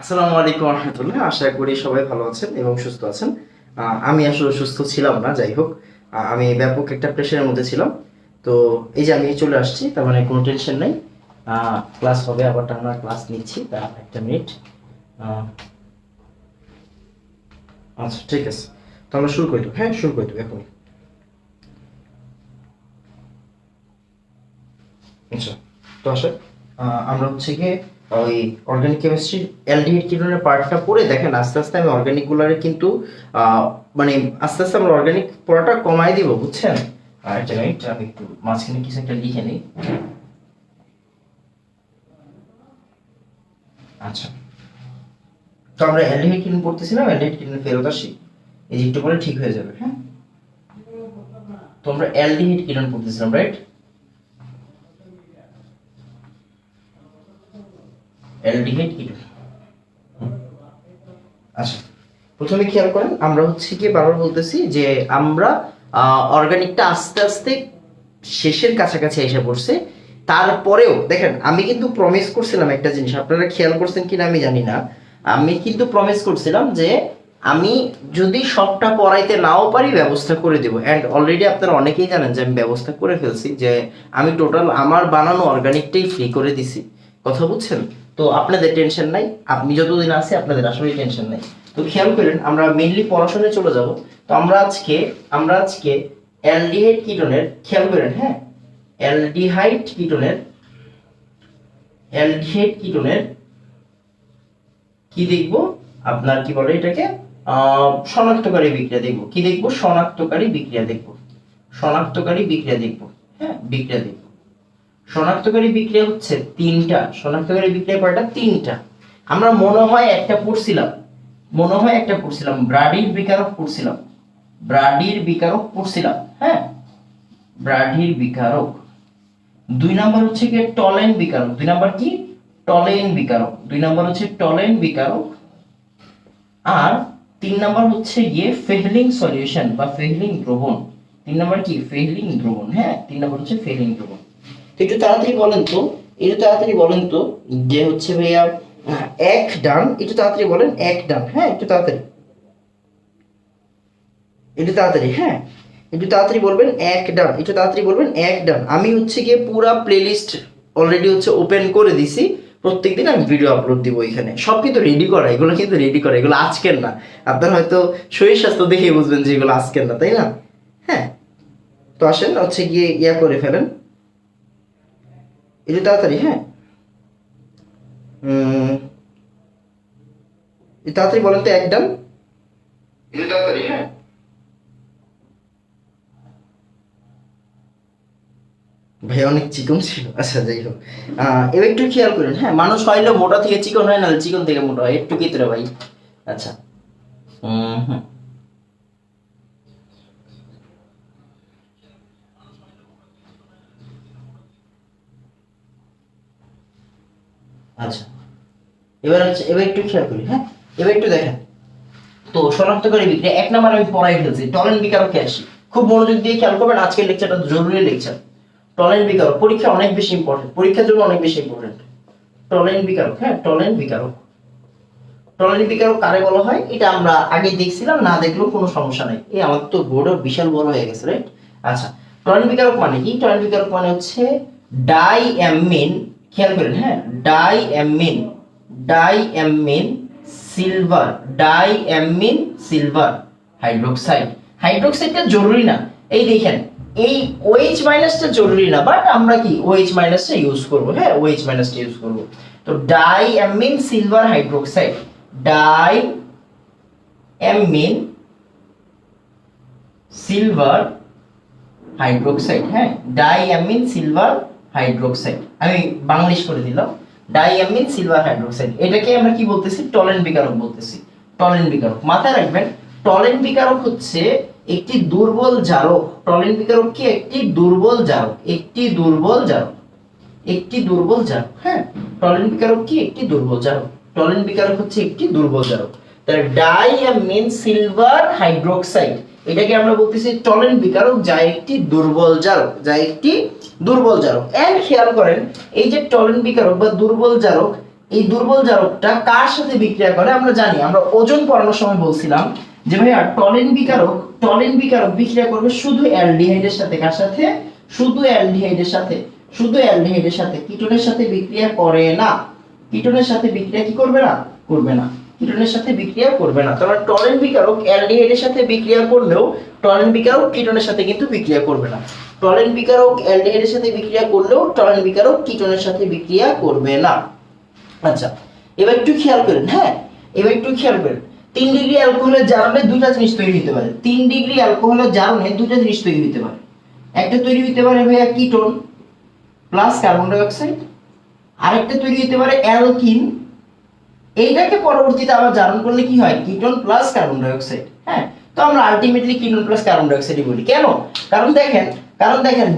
আসসালামু আলাইকুম রহমতুল্লাহ। আশা করি সবাই ভালো আছেন এবং সুস্থ আছেন। আমি আসলে সুস্থ ছিলাম না, যাই হোক। আমি ব্যাপক একটা প্রেশারের মধ্যে ছিলাম। তো এই যে আমি চলে আসছি, তার মানে কোনো টেনশন নেই। ক্লাস হবে, আবার আমরা ক্লাস নিচ্ছি। তা একটা মিনিট। আচ্ছা, ঠিক আছে। তো আমরা শুরু করে দেবো। হ্যাঁ, শুরু করে দেবো এখনই। আচ্ছা, তো আসলে আমরা হচ্ছে গিয়ে ওই অর্গানিক কেমিস্ট্রি অ্যালডিহাইড কিটোনের পার্টটা পড়ে দেখেন, আস্তে আস্তে আমি অর্গানিক গুলারে কিন্তু মানে আস্তে আস্তে আমরা অর্গানিক পড়াটা কমাই দিব, বুঝছেন? একটা মিনিট, আমি একটু মাঝখানে কিছু একটা লিখে নিই। আচ্ছা, তো আমরা অ্যালডিহাইড কিটোন পড়তেছিলাম, অ্যালডিহাইড কিটোন ফেরত আসি, এই যে একটু পরে ঠিক হয়ে যাবে। হ্যাঁ, তো আমরা অ্যালডিহাইড কিটোন পড়তেছিলাম, রাইট? Aldehyde ketone. আচ্ছা, প্রথমে খেয়াল করেন, আমরা হচ্ছে কি বারবার বলতেছি যে আমরা অর্গানিকটা আস্তে আস্তে শেষের কাছাকাছি এসে পড়ছে। তারপরেও দেখেন, আমি কিন্তু প্রমিস করছিলাম একটা জিনিস, আপনারা খেয়াল করছেন কিনা আমি জানি না। আমি কিন্তু প্রমিস করছিলাম যে আমি যদি সবটা পড়াইতে নাও পারি, ব্যবস্থা করে দেবো। অ্যান্ড অলরেডি আপনারা অনেকেই জানেন যে আমি ব্যবস্থা করে ফেলছি, যে আমি টোটাল আমার বানানো অর্গানিকটাই ফ্রি করে দিছি। কথা বুঝছেন? তো আপনাদের টেনশন নাই, আপনি যতদিন আছে আপনাদের আসলেই টেনশন নাই। তো খেয়াল করেন, আমরা মেইনলি পড়াশোনায় চলে যাব। তো আমরা আজকে অ্যালডিহাইড কিটোনের, খেয়াল করেন, হ্যাঁ, অ্যালডিহাইড কিটোনের অ্যালডিহাইড কিটোনের কি দেখব, আপনার কি বলে এটাকে, শনাক্তকারী বিক্রিয়া দেখব। কি দেখব? শনাক্তকারী বিক্রিয়া দেখব। শনাক্তকারী বিক্রিয়া দেখব। হ্যাঁ, বিক্রিয়া দেখব। শনাক্তকারী বিক্রিয়া হচ্ছে তিনটা। শনাক্তকারী বিক্রিয়া কয়টা? তিনটা। আমরা মনে হয় একটা পড়ছিলাম, ব্রাডির বিকারক পড়ছিলাম। ব্রাডির বিকারক পড়ছিলাম, হ্যাঁ, ব্রাডির বিকারক। 2 নাম্বার হচ্ছে কি টলেন বিকারক। 2 নাম্বার কি? টলেন বিকারক। 2 নাম্বার হচ্ছে টলেন বিকারক। আর 3 নাম্বার হচ্ছে গিয়ে ফেহলিং সলিউশন বা ফেহলিং দ্রবণ। 3 নাম্বার কি? ফেহলিং দ্রবণ। হ্যাঁ, 3 নাম্বার হচ্ছে ফেহলিং দ্রবণ। তো একটু তাড়াতাড়ি বলেন তো, যে হচ্ছে ভাইয়া এক ডান, একটু তাড়াতাড়ি বলেন, এক ডান। হ্যাঁ, একটু তাড়াতাড়ি, হ্যাঁ, একটু তাড়াতাড়ি বলবেন এক ডান, একটু তাড়াতাড়ি বলবেন এক ডান। আমি হচ্ছে গিয়ে পুরা প্লেলিস্ট অলরেডি হচ্ছে ওপেন করে দিছি। প্রত্যেকদিন আমি ভিডিও আপলোড দিব এখানে। সব কিন্তু রেডি করা, এগুলো কিন্তু রেডি করা, এগুলো আজকের না। আপনারা হয়তো শরীর স্বাস্থ্য দেখে বুঝবেন যে এগুলো আজকের না, তাই না? হ্যাঁ, তো আসেন হচ্ছে গিয়ে ইয়া করে ফেলেন, একটু তাড়াতাড়ি। হ্যাঁ, একটু তাড়াতাড়ি বলেন তো এক ডান, একটু তাড়াতাড়ি। হ্যাঁ, ভাই অনেক চিকন ছিল। আচ্ছা, যাই হোক, এবার একটু খেয়াল করেন। হ্যাঁ, মানুষ হইলে মোটা থেকে চিকন হয় না, চিকন থেকে মোটা হয়, একটু ক্ষেত্রে ভাই। আচ্ছা, হুম, আচ্ছা, এবার একটু খেয়াল করি। হ্যাঁ, এবার একটু দেখেন। তো শনাক্তকারী বিক্রিয়া 1 নাম্বার আমি পড়াই ফেলছি। টলেন বিকারকে আসি, খুব মনোযোগ দিয়ে খেয়াল করবেন, আজকের লেকচারটা জরুরি লেকচার। টলেন বিকারক পরীক্ষা অনেক বেশি ইম্পর্টেন্ট, পরীক্ষার জন্য অনেক বেশি ইম্পর্টেন্ট। টলেন বিকারক, হ্যাঁ, টলেন বিকারক। টলেন বিকারক কারে বলা হয় এটা আমরা আগে দেখছিলাম, না দেখলেও কোনো সমস্যা নাই। এই আমার তো বোর্ডও বিশাল বড় হয়ে গেছে, রাইট? আচ্ছা, টলেন বিকারক মানে কি? টলেন বিকারক মানে হচ্ছে ডাইঅ্যামিন, খেয়াল করেন, হ্যাঁ, diamine, diamine silver, diamine silver hydroxide. হাইড্রোক্সাইডটা জরুরি না, এই দেখেন, এই OH মাইনাসটা জরুরি না, বাট আমরা কি OH মাইনাসটা ইউজ করব। হ্যাঁ, OH মাইনাসটা ইউজ করব। তো diamine silver hydroxide, diamine silver hydroxide. হ্যাঁ, ডাইঅ্যামিন সিলভার হাইড্রোক্সাইড, আমি বাংলিশ করে দিলাম, ডাইঅ্যামিন সিলভার হাইড্রোক্সাইড। এটাকে আমরা কি বলতেছি? টলেন বিকারক বলতেছি। টলেন বিকারক মাথায় রাখবেন, টলেন বিকারক হচ্ছে একটি দুর্বল জারক। টলেন বিকারক কি? একটি দুর্বল জারক, একটি দুর্বল জারক, একটি দুর্বল জারক। হ্যাঁ, টলেন বিকারক কি? একটি দুর্বল জারক। টলেন বিকারক হচ্ছে একটি দুর্বল জারক। তাহলে ডাইঅ্যামিন সিলভার হাইড্রোক্সাইড, এটাকে আমরা বলতেছি টলেন বিকারক, যা একটি দুর্বল জারক, যা একটি দুর্বল জারক। এন্ড খেয়াল করেন, এই যে টলেন বিকারক বা দুর্বল জারক, এই দুর্বল জারকটা কার সাথে বিক্রিয়া করে আমরা জানি, আমরা ওজন পড়ানোর সময় বলছিলাম যে ভাইয়া টলেন বিকারক বিক্রিয়া করবে শুধু অ্যালডিহাইডের সাথে। কার সাথে? শুধু অ্যালডিহাইডের সাথে। শুধু অ্যালডিহাইডের সাথে, কিটোনের সাথে বিক্রিয়া করে না। কিটোনের সাথে বিক্রিয়া কি করবে না? করবে না। কিটোনের সাথে বিক্রিয়া করবে না। তাহলে টলেন বিকারক অ্যালডিহাইডের সাথে বিক্রিয়া করলেও টলেন বিকারক কিটোনের সাথে কিন্তু বিক্রিয়া করবে না। টলেন বিকারক অ্যালডিহাইডের সাথে বিক্রিয়া করলেও টলেন বিকারক কিটোনের সাথে বিক্রিয়া করবে না। আচ্ছা, এবার একটু খেয়াল করেন। হ্যাঁ, এবার একটু খেয়াল করেন। 3 ডিগ্রি অ্যালকোহলের জারণে দুইটা জিনিস তৈরি হতে পারে। 3 ডিগ্রি অ্যালকোহলের জারণে দুইটা জিনিস তৈরি হতে পারে। একটা তৈরি হতে পারে ভাইয়া ketone plus carbon die oxide, আরেকটা তৈরি হতে পারে অ্যালকিন। এইটাকে পরবর্তীতে আবার জারণ করলে কি হয়? Ketone plus carbon die oxide. হ্যাঁ, তো আমরা ultimately ketone plus carbon die অক্সাইডই বলি। কেন? কারণ দেখেন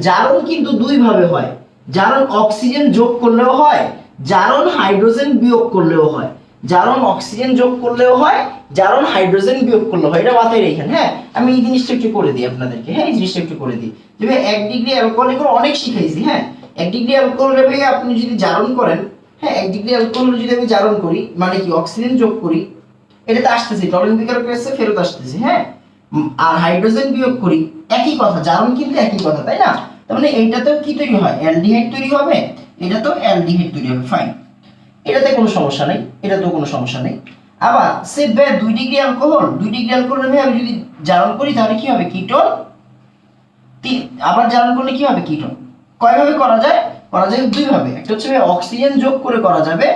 জারণ কিন্তু দুই ভাবে হয়। জারণ অক্সিজেন যোগ করলেও হয়, জারণ হাইড্রোজেন বিয়োগ করলেও হয়। জারণ অক্সিজেন যোগ করলেও হয়, জারণ হাইড্রোজেন বিয়োগ করলেও হয়। এটা মাথায় রেখেন। হ্যাঁ, আমি এই জিনিসটা একটু করে দিই আপনাদেরকে। হ্যাঁ, এই জিনিসটা একটু করে দিই। যে 1 ডিগ্রি অ্যালকোহল এগুলো অনেক শিখাইছি। হ্যাঁ, 1 ডিগ্রি অ্যালকোহল আপনি যদি জারণ করেন, হ্যাঁ 1 ডিগ্রি অ্যালকোহল যদি আমি জারণ করি মানে কি অক্সিজেন যোগ করি, এটাতে আসতেছে টলেন বিকারক এসে ফেরত আসতেছে। হ্যাঁ, আর হাইড্রোজেন বিয়োগ করি, একই কথা, জারণ কিন্তু একই কথা, তাই না? তার মানে এইটাতেও কি তৈরি হয়? অ্যালডিহাইড তৈরি হবে, এটাতেও অ্যালডিহাইড তৈরি হবে। ফাইন, এটাতে কোনো সমস্যা নেই, এটাতেও কোনো সমস্যা নেই। আবার সে 2 ডিগ্রি অ্যালকোহল, 2 ডিগ্রি অ্যালকোহল আমি যদি জারণ করি তাহলে কি হবে? কিটোন। আবার জারণ করলে কি হবে? কিটোন। কয়ভাবে করা যায়? করা যায় দুই ভাবে। একটা হচ্ছে অক্সিজেন যোগ করে করা যাবে,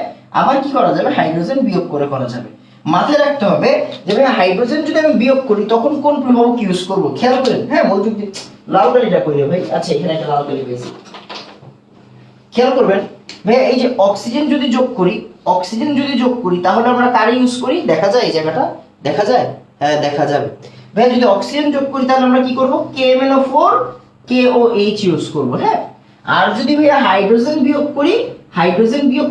আবার কি করা যাবে? হাইড্রোজেন বিয়োগ করে করা যাবে। মাথায় রাখতে হবে যে ভাই হাইড্রোজেন যদি আমি বিয়োগ করি তখন কোন প্রভাবক ইউজ করব, খেয়াল করেন। হ্যাঁ, মনোযোগ দিন। লাল কালিটা করি ভাই। আচ্ছা, এখানে একটা লাল কালি পেয়েছি, খেয়াল করবেন। ভাই এই যে অক্সিজেন যদি যোগ করি তাহলে আমরা কার ইউজ করি? দেখা যায় এই জায়গাটা? দেখা যায়? হ্যাঁ, দেখা যাবে। ভাই যদি অক্সিজেন যোগ করি তাহলে আমরা কি করব? KMnO4 KOH ইউজ করব। হ্যাঁ, আর যদি ভাই হাইড্রোজেন বিয়োগ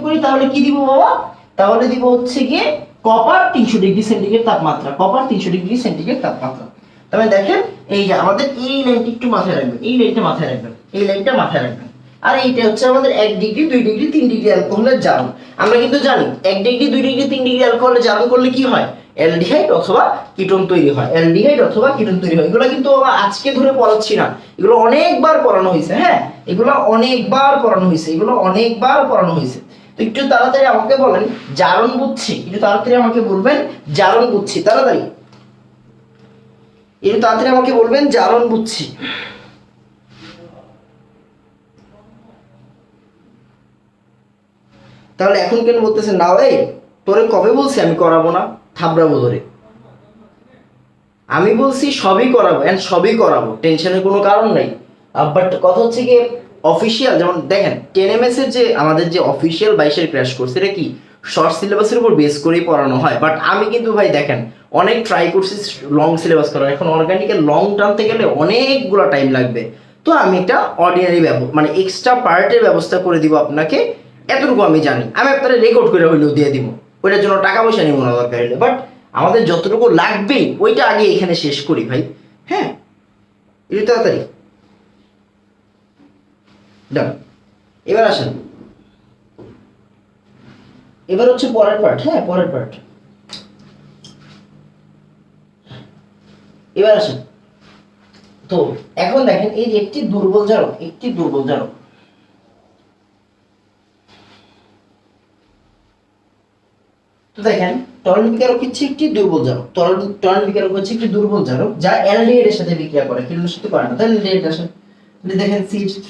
করি তাহলে কি দিব বাবা? তাহলে দিব হচ্ছে গিয়ে কপার 300 ডিগ্রি সেন্টিগ্রেড তাপমাত্রা। কপার 300 ডিগ্রি সেন্টিগ্রেড তাপমাত্রা। তবে দেখেন এই যে আমাদের এই লাইনটা একটু মাথায় রাখবেন, এই লাইনটা মাথায় রাখবেন, এই লাইনটা মাথায় রাখবেন। আর এইটা হচ্ছে আমাদের 1 ডিগ্রি 2 ডিগ্রি 3 ডিগ্রি অ্যালকোহলের জারণ। আমরা কিন্তু জানি 1 ডিগ্রি 2 ডিগ্রি 3 ডিগ্রি অ্যালকোহলের জারণ করলে কি হয়? অ্যালডিহাইড অথবা কিটোন তৈরি হয়। অ্যালডিহাইড অথবা কিটোন তৈরি হয়। এগুলো কিন্তু আজকে ধরে পড়াচ্ছি না, এগুলো অনেকবার পড়ানো হয়েছে। হ্যাঁ, এগুলো অনেকবার পড়ানো হয়েছে। তো একটু তাড়াতাড়ি আমাকে বলেন জারণ বুঝছি, একটু তাড়াতাড়ি আমাকে বলবেন জারণ বুঝছি, তাড়াতাড়ি একটু তাড়াতাড়ি আমাকে বলবেন জারণ বুঝছি। তাহলে এখন কেন বলতেছেন না? এই তোরে কবে বলছি আমি করাবো না? থাবড়াবো ধরে। আমি বলছি সবই করাবো, এন্ড সবই করাবো, টেনশনের কোনো কারণ নাই। বাট কথা হচ্ছে কি অফিসিয়াল, যেমন দেখেন 10ms এর যে আমাদের যে অফিসিয়াল 22-এর ক্র্যাশ কোর্স, এটা কি শর্ট সিলেবাসের উপর বেস করেই পড়ানো হয়। বাট আমি কিন্তু ভাই দেখেন অনেক ট্রাই করছি লং সিলেবাস করার। এখন অর্গানিকের লং টানতে গেলে অনেকগুলো টাইম লাগবে। তো আমি একটা অর্ডিনারি মানে এক্সট্রা পার্টের ব্যবস্থা করে দিব আপনাকে, এতটুকু আমি জানি। আমি আপনারা রেকর্ড করে হইলেও দিয়ে দিব, ওইটার জন্য টাকা পয়সা নিব না দরকার হলে। বাট আমাদের যতটুকু লাগবে ওইটা আগে এখানে শেষ করি ভাই। হ্যাঁ, একটু তাড়াতাড়ি ডান। এবার আসেন, এবার হচ্ছে পরের পার্ট। হ্যাঁ, পরের পার্ট। এবার আসেন, তো এখন দেখেন এই যে একটি দুর্বল জারক, তো দেখেন টলেন বিকারক হচ্ছে একটি দুর্বল জারক। টলেন বিকারক হচ্ছে একটি দুর্বল জারক যা অ্যালডিহাইড এর সাথে বিক্রিয়া করে, কিটোনের সাথে করে না। তাহলে অ্যালডিহাইড আসেন, দেখেন CH3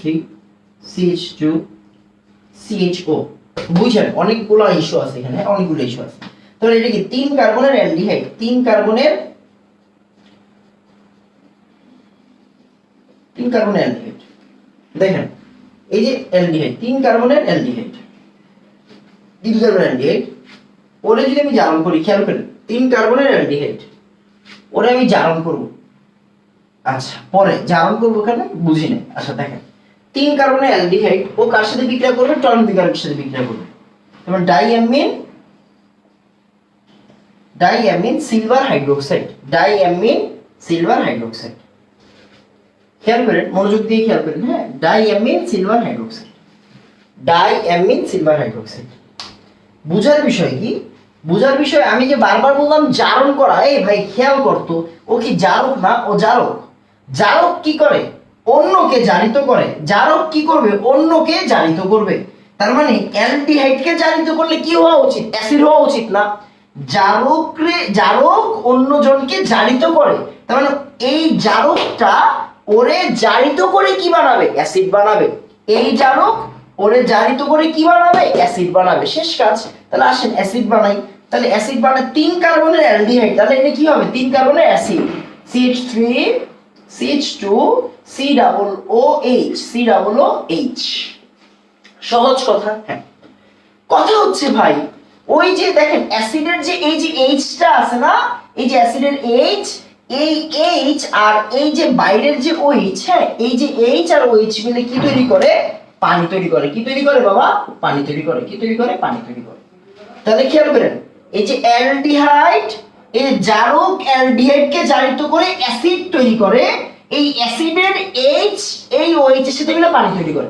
CH2 CHO। বুঝছেন অনেকগুলো ইস্যু আছে এখানে, অনেকগুলো ইস্যু আছে। তাহলে এটা কি 3 কার্বনের অ্যালডিহাইড, 3 কার্বনের অ্যালডিহাইড। দেখেন এই যে অ্যালডিহাইড, 3 কার্বনের অ্যালডিহাইড, ওরে যদি আমি জারণ করি, খেয়াল করেন 3 কার্বনের অ্যালডিহাইড, ওরে আমি জারণ করব। আচ্ছা, পরে জারণ করবো কেন বুঝি না। আচ্ছা দেখেন 3 কার্বনের অ্যালডিহাইড ও কার সাথে বিক্রিয়া করবে? টলেন বিকারকের সাথে বিক্রিয়া করবে। যেমন ডাইঅ্যামিন সিলভার হাইড্রোক্সাইড, খেয়াল করেন, মনোযোগ দিয়ে খেয়াল করেন। হ্যাঁ, ডাইঅ্যামিন সিলভার হাইড্রোক্সাইড। বুঝার বিষয় কি, বুঝার বিষয় আমি যে বারবার বললাম জারণ করা, এই ভাই খেয়াল করতো, ও কি জারক না, ও জারক। জারক কি করে, অন্যকে জারিত করে। জারক কি করবে, অন্যকে জারিত করবে। তার মানে অ্যালডিহাইডকে জারিত করলে কি হওয়া উচিত, অ্যাসিড হওয়া উচিত না। জারক অন্যজনকে জারিত করে, তার মানে এই জারকটা ওরে জারিত করে কি বানাবে, অ্যাসিড বানাবে। এই জারক ওরে জারিত করে কি বানাবে, অ্যাসিড বানাবে। শেষ কাজ। তাহলে আসেন অ্যাসিড বানাই। তাহলে অ্যাসিড বানায় 3 কার্বনের অ্যালডিহাইড, তাহলে এটা কি হবে, 3 কার্বনের অ্যাসিড। CH3 CH2 COOH। সহজ কথা। হ্যাঁ, কথা হচ্ছে ভাই, ওই যে দেখেন অ্যাসিডের যে এই যে এইচটা আছে না, এই যে অ্যাসিডের এইচ, এই এইচ আর এই যে বাইরের যে ওইচ, হ্যাঁ, এই যে এইচ আর ওইচ মিলে কি তৈরি করে, পানি তৈরি করে। কি তৈরি করে বাবা, পানি তৈরি করে। কি তৈরি করে, পানি তৈরি করে। তাহলে খেয়াল করেন, এই যে অ্যালডিহাইড, এই জারক অ্যালডিহাইডকে জারিত করে অ্যাসিড তৈরি করে। এই অ্যাসিডের এইচ এই ওইচ এর সাথে মিলে পানি তৈরি করে।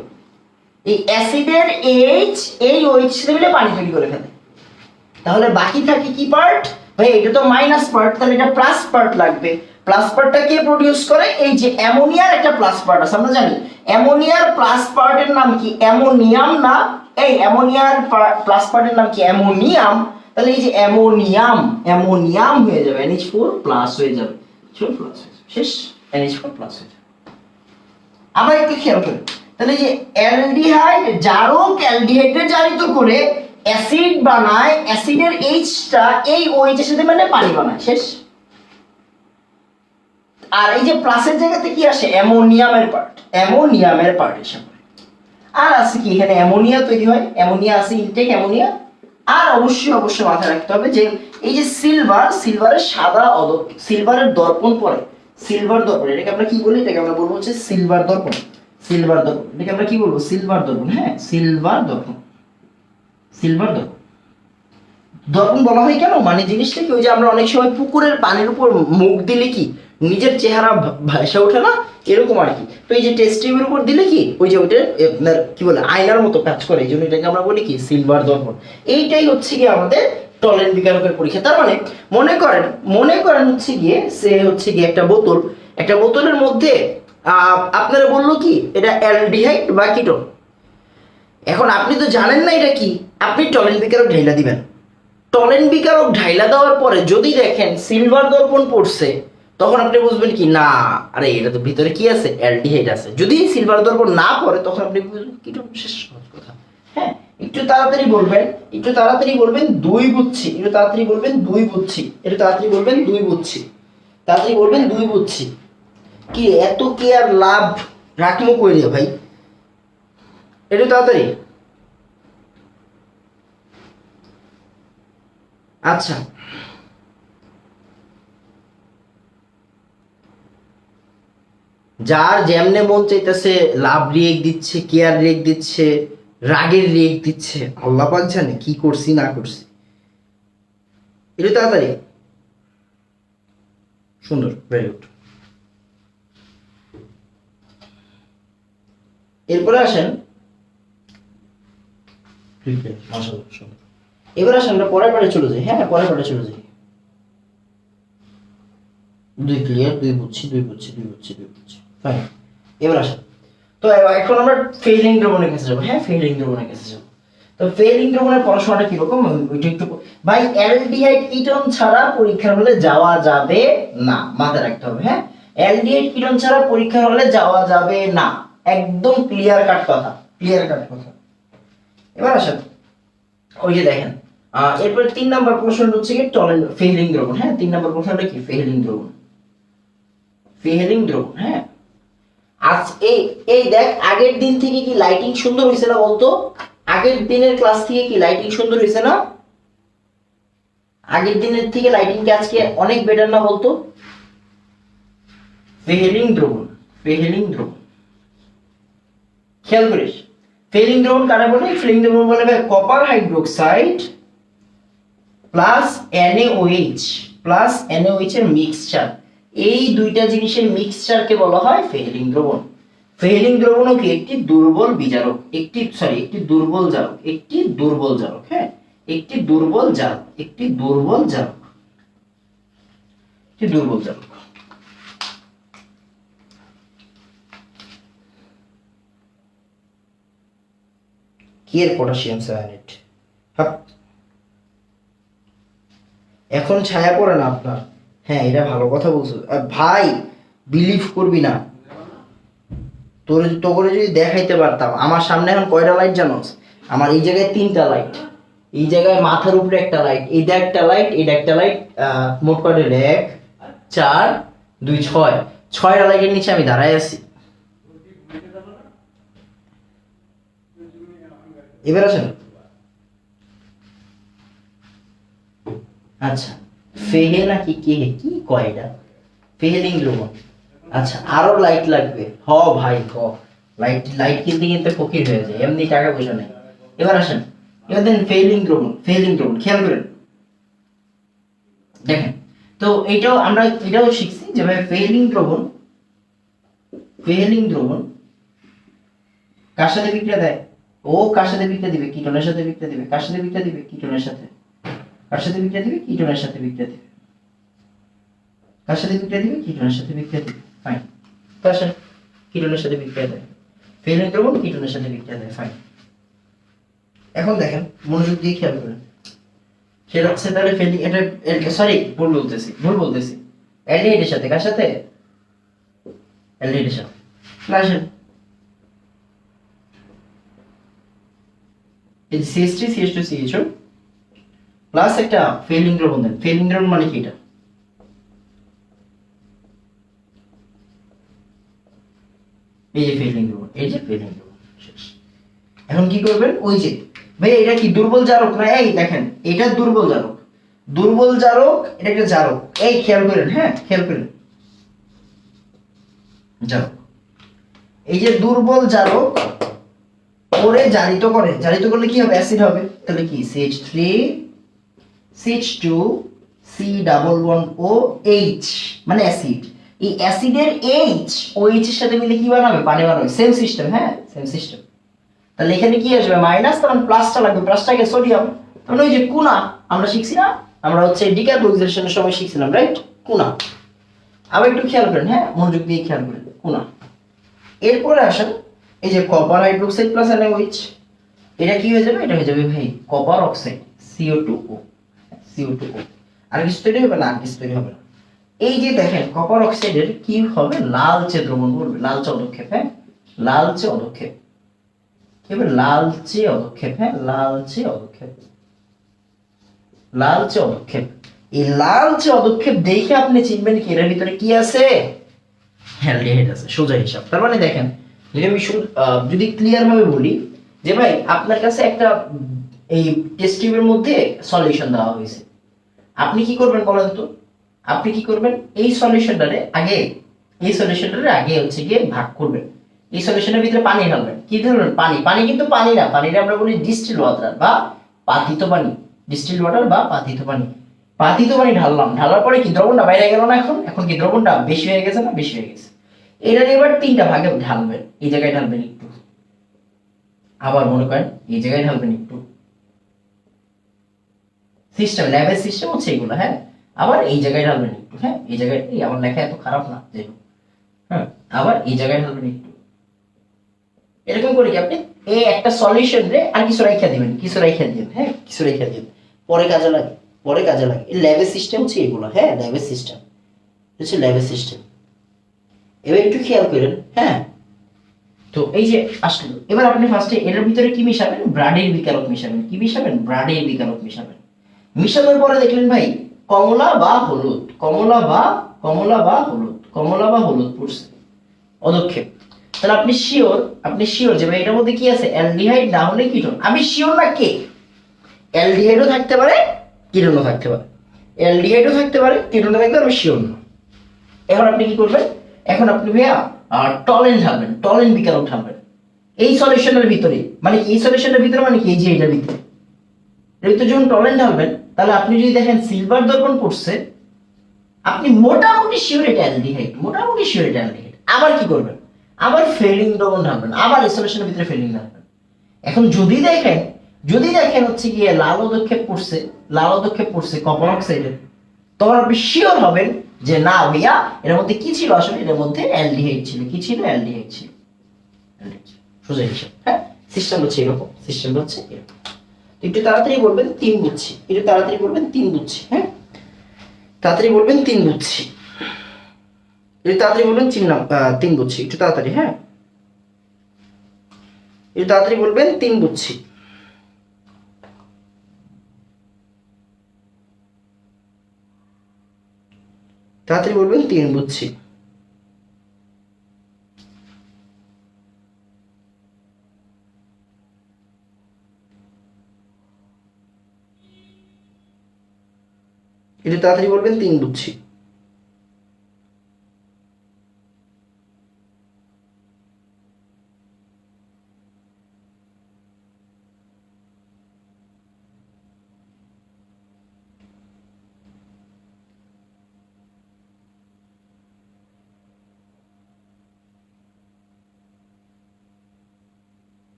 এই অ্যাসিডের এইচ এই ওইচ এর সাথে মিলে পানি তৈরি করে ফেলে। তাহলে বাকি থাকে কি পার্ট, ভাই এটা তো মাইনাস পার্ট, তাহলে এটা প্লাস পার্ট লাগবে। প্লাস পার্টটা কে প্রোডিউস করে, এই যে অ্যামোনিয়ার একটা প্লাস পার্ট আছে, আমরা জানি অ্যামোনিয়ার প্লাস পার্টের নাম কি, অ্যামোনিয়াম না, এই অ্যামোনিয়ার প্লাস পার্টের নাম কি, অ্যামোনিয়াম। তাহলে এই যে অ্যামোনিয়াম, অ্যামোনিয়াম হয়ে যাবে NH4 প্লাস হয়ে যাবে, শেষ, NH4 প্লাস হয়ে যাবে। আবার একটু খেয়াল করেন, তাহলে যে অ্যালডিহাইড, জারক অ্যালডিহাইডে জারিত করে অ্যাসিড বানায়, অ্যাসিডের এইচটা এই ওইচ এর সাথে মানে পানি বানায়। শেষ। আর এই যে প্লাসের জায়গাতে কি আসে, অ্যামোনিয়ামের পার্ট, অ্যামোনিয়ামের পার্ট এসে পড়ে। আর আছে কি, এখানে অ্যামোনিয়া তৈরি হয়, অ্যামোনিয়া আছে, ইনটেক অ্যামোনিয়া। আর অবশ্যই মাথায় রাখতে হবে যে এই যে সিলভারের সাদা সিলভারের দর্পণ পড়ে, সিলভার দর্পণ, এটাকে আমরা কি বলি, এটাকে আমরা বলবো হচ্ছে সিলভার দর্পণ। সিলভার দর্পণ, এটাকে আমরা কি বলবো, সিলভার দর্পণ। হ্যাঁ, সিলভার দর্পণ, সিলভার দর্পণ। দর্পণ বলা হয় কেন, মানে জিনিসটা কি, ওই যে আমরা অনেক সময় পুকুরের পানির উপর মুখ দিলে কি নিজের চেহারা ভাসে ওঠে না, এরকম আর কি। তো এই যে টেস্ট টিউবের উপর দিলে কি ওই যে ওইটা আপনার কি বলে আয়নার মতো কাজ করে, এই জন্য এটাকে আমরা বলি কি সিলভার দর্পণ। এইটাই হচ্ছে কি আমাদের টলেন বিকারকের পরীক্ষা। তার মানে মনে করেন হচ্ছে গিয়ে সে হচ্ছে গিয়ে একটা বোতল, একটা বোতলের মধ্যে আপনারা বললো কি এটা অ্যালডিহাইড বা কিটোন। এখন আপনি তো জানেন না এটা কি, আপনি টলেন বিকারক ঢাইলা দিবেন। টলেন বিকারক ঢাইলা দেওয়ার পরে যদি দেখেন সিলভার দর্পণ পড়ছে, তখন আপনি বুঝবেন কি না, আরে এটা তো ভিতরে কি আছে, অ্যালডিহাইড আছে। যদি সিলভার দর্পণ না পড়ে, তখন আপনি বুঝবেন কিটোন। শেষ কথা। হ্যাঁ, একটু তাড়াতাড়ি বলবেন, একটু তাড়াতাড়ি বলবেন 2 বুঝছি, একটু তাড়াতাড়ি বলবেন 2 বুঝছি, একটু তাড়াতাড়ি বলবেন 2 বুঝছি, তাড়াতাড়ি বলবেন 2 বুঝছি। কি এত কি আর লাভ রাখবো কই রে ভাই, একটু তাড়াতাড়ি। আচ্ছা, যার যেমনে মন চাইতেছে লাভ রিয়েক্ট দিচ্ছে, কেয়ার রিয়েক্ট দিচ্ছে, রাগের রিয়েক্ট দিচ্ছে, আল্লাহ পাক জানে কি করছি না করছি। একটু তাড়াতাড়ি। সুন্দর, ভেরি গুড। এরপরে আসেন, মাশাআল্লাহ সুন্দর। এবার আসেন আমরা পরের পার্টে চলে যাই। হ্যাঁ, পরের পার্টে চলে যাই। 2 ক্লিয়ার, 2 বুঝছি, 2 বুঝছি, 2 বুঝছি, 2 বুঝছি, ফাইন। এবার আসেন, তো এখন আমরা ফেলিং দ্রবণের কাছে যাবো। হ্যাঁ, ফেলিং দ্রবণের কাছে যাবো। তো ফেলিং দ্রবণের পড়াশোনাটা কিরকম ওইটা একটু, ভাই অ্যালডিহাইড কিটোন ছাড়া পরীক্ষার হলে যাওয়া যাবে না, মাথায় রাখতে হবে। হ্যাঁ, অ্যালডিহাইড কিটোন ছাড়া পরীক্ষার হলে যাওয়া যাবে না, একদম ক্লিয়ার কাট কথা, ক্লিয়ার কাট কথা। এবার আসেন, ওই যে দেখেন এরপরে 3 নাম্বার প্রশ্ন হচ্ছে কি টলেন ফেলিং দ্রবণ। হ্যাঁ, 3 নাম্বার প্রশ্নটা কি ফেলিং দ্রবণ, ফেলিং দ্রবণ। হ্যাঁ, আজ এই দেখ, আগের দিন থেকে কি লাইটিং সুন্দর হয়েছে না বলতো, আগের দিনের ক্লাস থেকে কি লাইটিং সুন্দর হয়েছে না, আগের দিনের থেকে লাইটিং কি আজকে অনেক বেটার না বলতো। ফেলিং দ্রবণ, ফেলিং দ্রবণ, খেয়াল করিস ফেলিং দ্রবণ কারা বলে, ফেলিং দ্রবণ বলে copper hydroxide plus NaOH plus NaOH এর মিক্সচার, এই দুইটা জিনিসের মিক্সচারকে বলা হয় ফেলিং দ্রবণ। ফেলিং দ্রবণও কি একটি দুর্বল বিজারক, একটি দুর্বল জারক, একটি দুর্বল জারক। হ্যাঁ, একটি দুর্বল জারক, একটি দুর্বল জারক, একটি দুর্বল জারক। কি এর পটাশিয়াম সায়ানাইড। এখন ছায়া পড়ে না আপনার? হ্যাঁ, এটা ভালো কথা বলছো ভাই, বিলিভ করবি না। তোর তো করে যদি দেখাইতে পারতাম, আমার সামনে এখন কয়টা লাইট জানোস? আমার এই জায়গায় 3টা লাইট, এই জায়গায় মাথার উপরে একটা লাইট, এইটা একটা লাইট, এটা একটা লাইট, মোট কয়টা? 1 4 2 6, 6টা লাইটের নিচে আমি দাঁড়ায় আছি। এবার আসেন, আচ্ছা ফেহে নাকি কে কি কয় এটা? ফেহেলিং দ্রবণ। আচ্ছা আরো লাইট লাগবে? হ ভাই হ, লাইট লাইট কিনতে কিনতে ফকির হয়ে যায়, এমনি টাকা পয়সা নেই। এবার আসেন, এবার দেন ফেহিলিং দ্রবণ, ফেহিলিং দ্রবণ খেয়াল করেন দেখেন। তো এটাও আমরা এটাও শিখছি যে ভাই ফেহিলিং দ্রবণ, ফেহিলিং দ্রবণ কার সাথে বিক্রিয়া দেয়? ও কার সাথে বিক্রিয়া দিবে? কিটোনের সাথে বিক্রিয়া দিবে। কার সাথে বিক্রিয়া দিবে? কিটোনের সাথে। কার সাথে বিক্রিয়া দিবে? কিটোনের সাথে বিক্রিয়া দিবে। কার সাথে বিক্রিয়া দিবে? কিটোনের সাথে বিক্রিয়া দিবে। ফাইন। কার সাথে? কিটোনের সাথে বিক্রিয়া দেয়। ফেহিলিং দ্রবণ কিটোনের সাথে বিক্রিয়া দেয়। ফাইন। এখন দেখেন, মনোযোগ দিয়ে খেয়াল করেন। সেটা হচ্ছে তাহলে ফেহিলিং, এটা সরি ভুল বলতেছি অ্যালডিহাইডের সাথে। কার সাথে? অ্যালডিহাইডের সাথে। আসেন, এই CH3 CH2 CHO প্লাস একটা ফেহিলিং দ্রবণ দেন। ফেহিলিং দ্রবণ মানে কি? এটা এই যে ফেহিলিং দ্রবণ, এই যে ফেহিলিং দ্রবণ শেষ। এখন কি করবেন? ওই যে ভাই এটা কি দুর্বল জারক না? এই দেখেন, এটা দুর্বল জারক, দুর্বল জারক, এটা একটা জারক। এই খেয়াল করেন, হ্যাঁ খেয়াল করেন, জারক। এই যে দুর্বল জারক ওরে জারিত করে, জারিত করলে কি হবে? অ্যাসিড হবে। তাহলে কি? CH3 CH2 C11OH মানে অ্যাসিড। এই অ্যাসিডের H OH এর সাথে মিলে কি বানাবে? পানি বানাবে। সেম সিস্টেম, হ্যাঁ সেম সিস্টেম। তাহলে এখানে কি আসবে? মাইনাস, তখন প্লাসটা লাগবে, প্লাসটাকে সোডিয়াম। তখন ওই যে কুনা আমরা শিখছি না, আমরা হচ্ছে ডিকার্বক্সিলেশনের সময় শিখছিলাম, রাইট? কুনা। আবার একটু খেয়াল করেন, হ্যাঁ মনোযোগ দিয়ে খেয়াল করেন, কুনা। এরপরে আসেন, এই যে কপার হাইড্রোক্সাইড প্লাস NaOH, এটা কি হয়ে যাবে? এটা হয়ে যাবে ভাই কপার অক্সাইড CO2O, CO2O। আর কিছু তৈরি হবে না? আর কিছু তৈরি হবে না। এই যে দেখেন কপার অক্সাইডের কি হবে? লালচে দ্রবণ করবে, লালচে অধক্ষেপ, হ্যাঁ লালচে অধক্ষেপ। কি হবে? লালচে অধক্ষেপ, হ্যাঁ লালচে অধক্ষেপ, লালচে অধক্ষেপ। এই লালচে অধক্ষেপ দেখে আপনি চিনবেন কি এর ভিতরে কি আছে? অ্যালডিহাইড আছে, সোজা হিসাব। তার মানে দেখেন, যদি আমি যদি ক্লিয়ার ভাবে বলি যে ভাই আপনার কাছে একটা এই টেস্ট টিউবের মধ্যে সলিউশন দেওয়া হয়েছে, আপনি কি করবেন বলেন তো? আপনি কি করবেন? এই সলিউশনটারে আগে, এই সলিউশনটারে আগে হচ্ছে গিয়ে ভাগ করবেন। এই সলিউশনের ভিতরে পানি ঢালবেন। কি ধরবেন? পানি। পানি কিন্তু পানি না, পানিটা আমরা বলি ডিস্টিল ওয়াটার বা পাতিত পানি। ডিস্টিল ওয়াটার বা পাতিত পানি। পাতিত পানি ঢাললাম, ঢালার পরে কি দ্রবণটা বাইরে গেল না? এখন এখন কি দ্রবণটা বেশি হয়ে গেছে না? বেশি হয়ে গেছে। এটা এবার 3টা ভাগে ঢালবেন। এই জায়গায় ঢালবেন একটু, আবার মনে করেন এই জায়গায় ঢালবেন একটু। সিস্টেম, ল্যাবের সিস্টেম হচ্ছে এগুলো, হ্যাঁ। আবার এই জায়গায় ঢালবেন একটু, হ্যাঁ এই জায়গায়। এই আমার লেখা এত খারাপ না, যাই হোক, হ্যাঁ। আবার এই জায়গায় ঢালবেন একটু। এরকম করে কি আপনি এই একটা সলিউশন রে আর কিছু রাইখা দিবেন, কিছু রাইখা দিবেন, হ্যাঁ কিছু রাইখা দিবেন, পরে কাজে লাগে, পরে কাজে লাগে। এই ল্যাবের সিস্টেম হচ্ছে এগুলো, হ্যাঁ ল্যাবের সিস্টেম হচ্ছে ল্যাবের সিস্টেম। এবার একটু খেয়াল করেন, হ্যাঁ। তো এই যে আসলো, এবার আপনি ফার্স্টে এর ভিতরে কি মিশাবেন? ব্রাডের বিকারক মিশাবেন। কি মিশাবেন? ব্রাডের বিকারক মিশাবেন। মিশানোর পরে দেখলেন ভাই কমলা বা হলুদ, কমলা বা হলুদ, কমলা বা হলুদ পড়ছে অধক্ষেপ। তাহলে আপনি শিওর, যে ভাই এটার মধ্যে কি আছে? অ্যালডিহাইড না হলে কিটোন। আমি শিওর না কে? অ্যালডিহাইডও থাকতে পারে, কিটোনও থাকতে পারে। অ্যালডিহাইডও থাকতে পারে, কিটোনও থাকতে পারে, আমি শিওর না। এখন আপনি কি করবেন? এখন আপনি ভাইয়া টলেন ঢালবেন, টলেন বিকারক ঢালবেন এই সলিউশনের ভিতরে। মানে এই সলিউশনের ভিতরে মানে কি? এই যে এটার ভিতরে, এর ভিতরে যখন টলেন ঢালবেন, তাহলে আপনি যদি দেখেন সিলভার দর্পণ পড়ছে, আপনি মোটামুটি শিওর এটা অ্যালডিহাইড, মোটামুটি শিওর এটা অ্যালডিহাইড। আবার কি করবেন? আবার ফেলিং দ্রবণ ঢালবেন, আবার এই সলিউশনের ভিতরে ফেলিং ঢালবেন। এখন যদি দেখেন যদি দেখেন হচ্ছে গিয়ে লাল পদক্ষেপ পড়ছে কপার অক্সাইডের, তখন আপনি শিওর হবেন যে না ভাইয়া এর মধ্যে কি ছিল, আসলে এর মধ্যে অ্যালডিহাইড ছিল। কি ছিল? অ্যালডিহাইড ছিল। সোজা হিসাব। হ্যাঁ, সিস্টেম হচ্ছে এরকম, সিস্টেমটা হচ্ছে এরকম। একটু তাড়াতাড়ি বলবেন 3 বুঝছি, একটু তাড়াতাড়ি বলবেন 3 বুঝছি। হ্যাঁ, তাড়াতাড়ি বলবেন 3 বুঝছি, একটু তাড়াতাড়ি বলবেন 3 বুঝছি, একটু তাড়াতাড়ি। হ্যাঁ, একটু তাড়াতাড়ি বলবেন 3 বুঝছি। তাড়াতাড়ি বলবেন 3 বুঝছি। একটু তাড়াতাড়ি বলবেন 3 বুঝছি।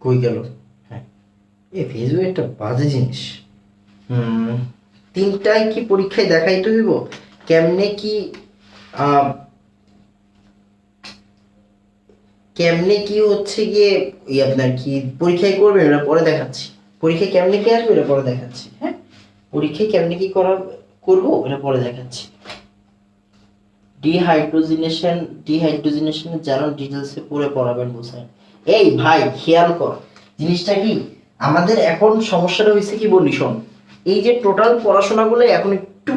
কই গেল? হ্যাঁ, এই ফেসবুক একটা বাজে জিনিস। হুম, 3টায় কি পরীক্ষায় দেখাইতে হইব? কেমনে কি কেমনে কি হচ্ছে গিয়ে আপনার কি পরীক্ষায় করবেন ওটা পরে দেখাচ্ছি। পরীক্ষায় কেমনে কি আসবে ওটা পরে দেখাচ্ছি। হ্যাঁ, পরীক্ষায় কেমনে কি করবো ওটা পরে দেখাচ্ছি। ডিহাইড্রোজিনেশন জানো ডিটেলসে পড়ে পড়াবেন বুঝছেন। এই ভাই খেয়াল কর জিনিসটা কি, আমাদের এখন সমস্যাটা হয়েছে কি বলি শোন, এই যে টোটাল পড়াশোনাগুলো এখন একটু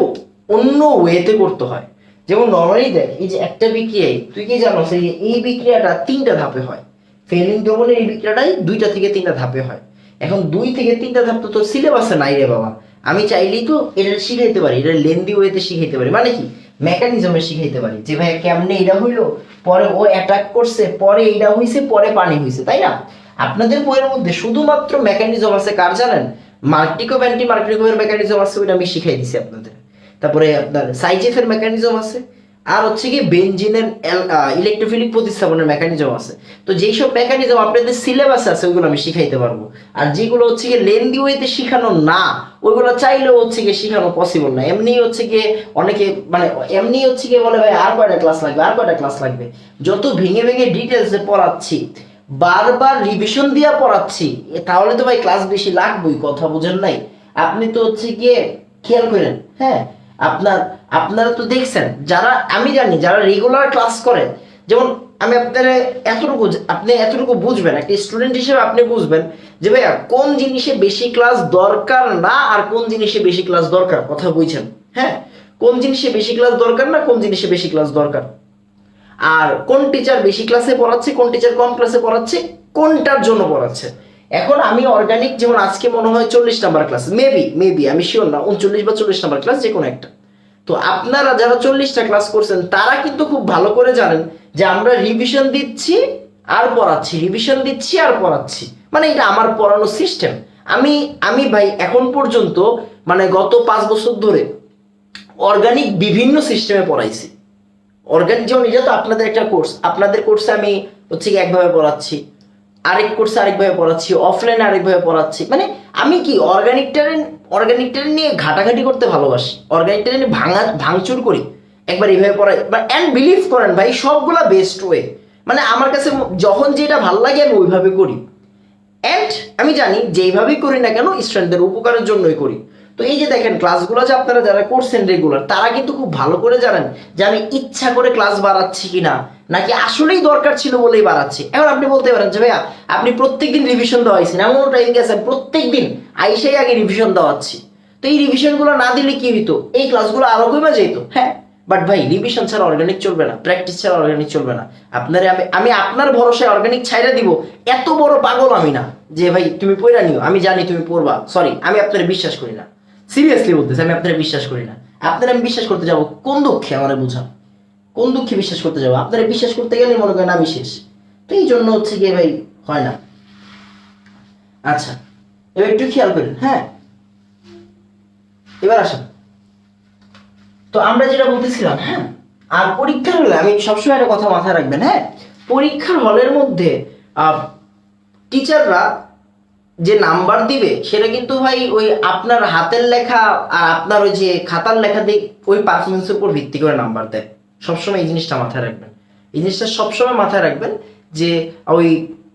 অন্য ওয়েতে করতে হয়। যেমন নর্মালি দেখ, এই যে একটা বিক্রিয়ায় তুই কি জানো এই বিক্রিয়াটা 3টা ধাপে হয়। ফেলিং ডবলের এই বিক্রিয়াটাই 2টা থেকে 3টা ধাপে হয়। এখন 2 থেকে 3টা ধাপ তো তোর সিলেবাসে নাই রে বাবা। আমি চাইলেই তো এটা শিখাইতে পারি, এটা লেন্দি ওয়েতে শিখাইতে পারি, মানে কি মেকানিজমে শিখাইতে পারি যে ভাই কেমনে এটা হইলো, পরে ও অ্যাটাক করছে, পরে এইটা হইছে, পরে পানি হইছে, তাই না? আপনাদের বইয়ের মধ্যে শুধুমাত্র মেকানিজম আছে কার জানেন? মার্কটিকোভ অ্যান্টি মার্কটিকোভের মেকানিজম আছে, ওইটা আমি শিখাই দিছি আপনাদের। তারপরে আপনার সাইজেফের মেকানিজম আছে, আর হচ্ছে কি বেনজিনের ইলেকট্রোফিলিক প্রতিস্থাপনের মেকানিজম আছে। তো যেই সব মেকানিজম আপনাদের সিলেবাসে আছে ওইগুলো আমি শিখাইতে পারবো। আর যেগুলো হচ্ছে গিয়ে লেন্দি ওয়েতে শিখানো না, ওইগুলো চাইলেও হচ্ছে গিয়ে শিখানো পসিবল না। এমনি হচ্ছে গিয়ে অনেকে মানে এমনি হচ্ছে গিয়ে বলে ভাই আর কয়টা ক্লাস লাগবে, আর কয়টা ক্লাস লাগবে। যত ভেঙে ভেঙে ডিটেলসে পড়াচ্ছি, বারবার রিভিশন দিয়া পড়াচ্ছি, তাহলে তো ভাই ক্লাস বেশি লাগবেই, কথা বুঝেন নাই? আপনি তো হচ্ছে গিয়ে খেয়াল করেন। হ্যাঁ, আপনারা তো দেখছেন, যারা আমি জানি যারা রেগুলার ক্লাস করেন, যেমন আমি আপনি এতটুকু বুঝবেন, একটা স্টুডেন্ট হিসেবে আপনি বুঝবেন যে ভাইয়া কোন জিনিসে বেশি ক্লাস দরকার না আর কোন জিনিসে বেশি ক্লাস দরকার, কথা বুঝছেন? হ্যাঁ, কোন জিনিসে বেশি ক্লাস দরকার না, কোন জিনিসে বেশি ক্লাস দরকার, আর কোন টিচার বেশি ক্লাসে পড়াচ্ছে, কোন টিচার কম ক্লাসে পড়াচ্ছে, কোনটার জন্য পড়াচ্ছে। এখন আমি অর্গানিক যেমন আজকে মনে হয় 40 নাম্বার ক্লাস, মেবি আমি শিওর না, 39 বা 40 নাম্বার ক্লাস যে কোনো একটা। তো আপনারা যারা 40টা ক্লাস করছেন তারা কিন্তু খুব ভালো করে জানেন যে আমরা রিভিশন দিচ্ছি আর পড়াচ্ছি, রিভিশন দিচ্ছি আর পড়াচ্ছি, মানে এটা আমার পড়ানোর সিস্টেম। আমি আমি ভাই এখন পর্যন্ত মানে গত 5 বছর ধরে অর্গানিক বিভিন্ন সিস্টেমে পড়াইছি। অর্গানিক যেমন এটা তো আপনাদের একটা কোর্স, আপনাদের কোর্সে আমি হচ্ছে কি একভাবে পড়াচ্ছি, আরেক কোর্সে আরেকভাবে পড়াচ্ছি, অফলাইনে আরেকভাবে পড়াচ্ছি। মানে আমি কি অর্গানিকটা নিয়ে ঘাটাঘাটি করতে ভালোবাসি, অর্গানিকটা নিয়ে ভাঙচুর করি, একবার এইভাবে পড়াই অ্যান্ড বিলিভ করেন ভাই সবগুলা বেস্ট ওয়ে। মানে আমার কাছে যখন যেটা ভালো লাগে আমি ওইভাবে করি, অ্যান্ড আমি জানি যেইভাবেই করি না কেন স্টুডেন্টদের উপকারের জন্যই করি। তো এই যে দেখেন ক্লাসগুলো যে আপনারা যারা করছেন রেগুলার, তারা কিন্তু খুব ভালো করে জানেন যে আমি ইচ্ছা করে ক্লাস বাড়াচ্ছি কিনা, নাকি আসলেই দরকার ছিল বলেই বাড়াচ্ছি। এখন আপনি বলতে পারেন যে ভাইয়া আপনি প্রত্যেকদিন রিভিশন দেওয়াইছেন, এমন টাইম গেছে প্রত্যেকদিন আইসাই আগে রিভিশন দেওয়াচ্ছি, তো এই রিভিশনগুলো না দিলে কি হইতো, এই ক্লাসগুলো আরো কমে যেত। হ্যাঁ, বাট ভাই রিভিশন ছাড়া অর্গানিক চলবে না, প্র্যাকটিস ছাড়া অর্গানিক চলবে না। আপনারে আমি আপনার ভরসায় অর্গানিক ছাইড়া দিব, এত বড় পাগল আমি না যে ভাই তুমি পড়া নিও, আমি জানি তুমি পড়বা, সরি আমি আপনার বিশ্বাস করি না, সিরিয়াসলি বলতেছি আমি আপনার বিশ্বাস করি না। আপনার আমি বিশ্বাস করতে যাবো কোন দুঃখে, আমার বুঝান কোন দুঃখে বিশ্বাস করতে যাবো? আপনারা বিশ্বাস করতে গেলে মনে করেন আমি শেষ। তো এই জন্য হচ্ছে গিয়ে ভাই হয় না। আচ্ছা, এবার একটু খেয়াল করেন। হ্যাঁ, এবার আসেন, তো আমরা যেটা বলতেছিলাম, হ্যাঁ, আর পরীক্ষার হলে আমি সবসময় একটা কথা মাথায় রাখবেন। হ্যাঁ, পরীক্ষার হলের মধ্যে টিচাররা যে নাম্বার দিবে সেটা কিন্তু ভাই ওই আপনার হাতের লেখা আর আপনার ওই যে খাতার লেখা দিয়ে ওই পারফরমেন্সের উপর ভিত্তি করে নাম্বার দেয়। সবসময় এই জিনিসটা মাথায় রাখবেন, এই জিনিসটা সবসময় মাথায় রাখবেন যে ওই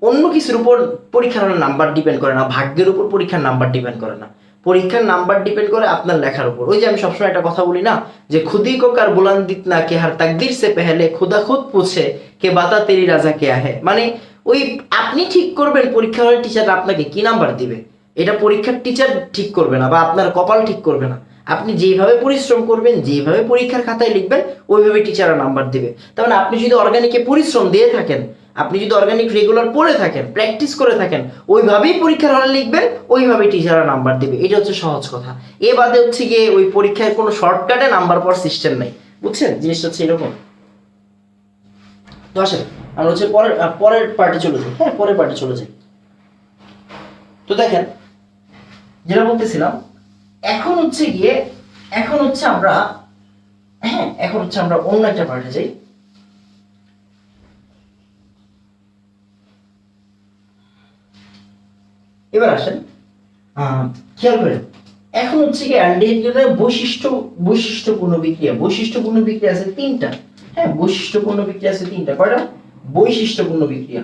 অন্য কিছুর উপর পরীক্ষার নাম্বার ডিপেন্ড করে না, ভাগ্যের উপর পরীক্ষার নাম্বার ডিপেন্ড করে না, পরীক্ষার নাম্বার ডিপেন্ড করে আপনার লেখার উপর। ওই যে আমি সবসময় একটা কথা বলি না, যে খুদি কো কার বুলন্দিত না কে হার তাকদীর সে পেহলে খুদা খুদ পুছে কে বাতা তেরি রাজা কে আহে। মানে ওই আপনি ঠিক করবেন পরীক্ষা হলে টিচার আপনাকে কি নাম্বার দিবে, এটা পরীক্ষার টিচার ঠিক করবে না বা আপনার কপাল ঠিক করবে না। আপনি যেভাবে পরিশ্রম করবেন, যেভাবে পরীক্ষার খাতায় লিখবেন, ওইভাবে টিচাররা নাম্বার দিবে। তার মানে আপনি যদি অর্গানিকে পরিশ্রম দিয়ে থাকেন, আপনি যদি অর্গানিক রেগুলার পড়ে থাকেন, প্র্যাকটিস করে থাকেন, ওইভাবেই পরীক্ষার হলে লিখবেন, ওইভাবেই টিচাররা নাম্বার দেবে। এটা হচ্ছে সহজ কথা। এ বাদে হচ্ছে গিয়ে ওই পরীক্ষায় কোনো শর্টকাটে নাম্বার পাওয়ার সিস্টেম নাই, বুঝছেন? জিনিসটা হচ্ছে এরকম। তো আসেন আমরা হচ্ছে পরের পার্টে চলে যাই। হ্যাঁ, পরের পার্টে চলে যাই। তো দেখেন যেটা বলতেছিলাম, এখন হচ্ছে আমরা অন্য একটা পার্টে যাই। এবার আসেন খেয়াল করেন, এখন হচ্ছে কি অ্যালডিহাইডের বৈশিষ্ট্যপূর্ণ বিক্রিয়া আছে তিনটা। হ্যাঁ, বৈশিষ্ট্যপূর্ণ বিক্রিয়া আছে তিনটা। কয়টা? বৈশিষ্ট্যপূর্ণ বিক্রিয়া।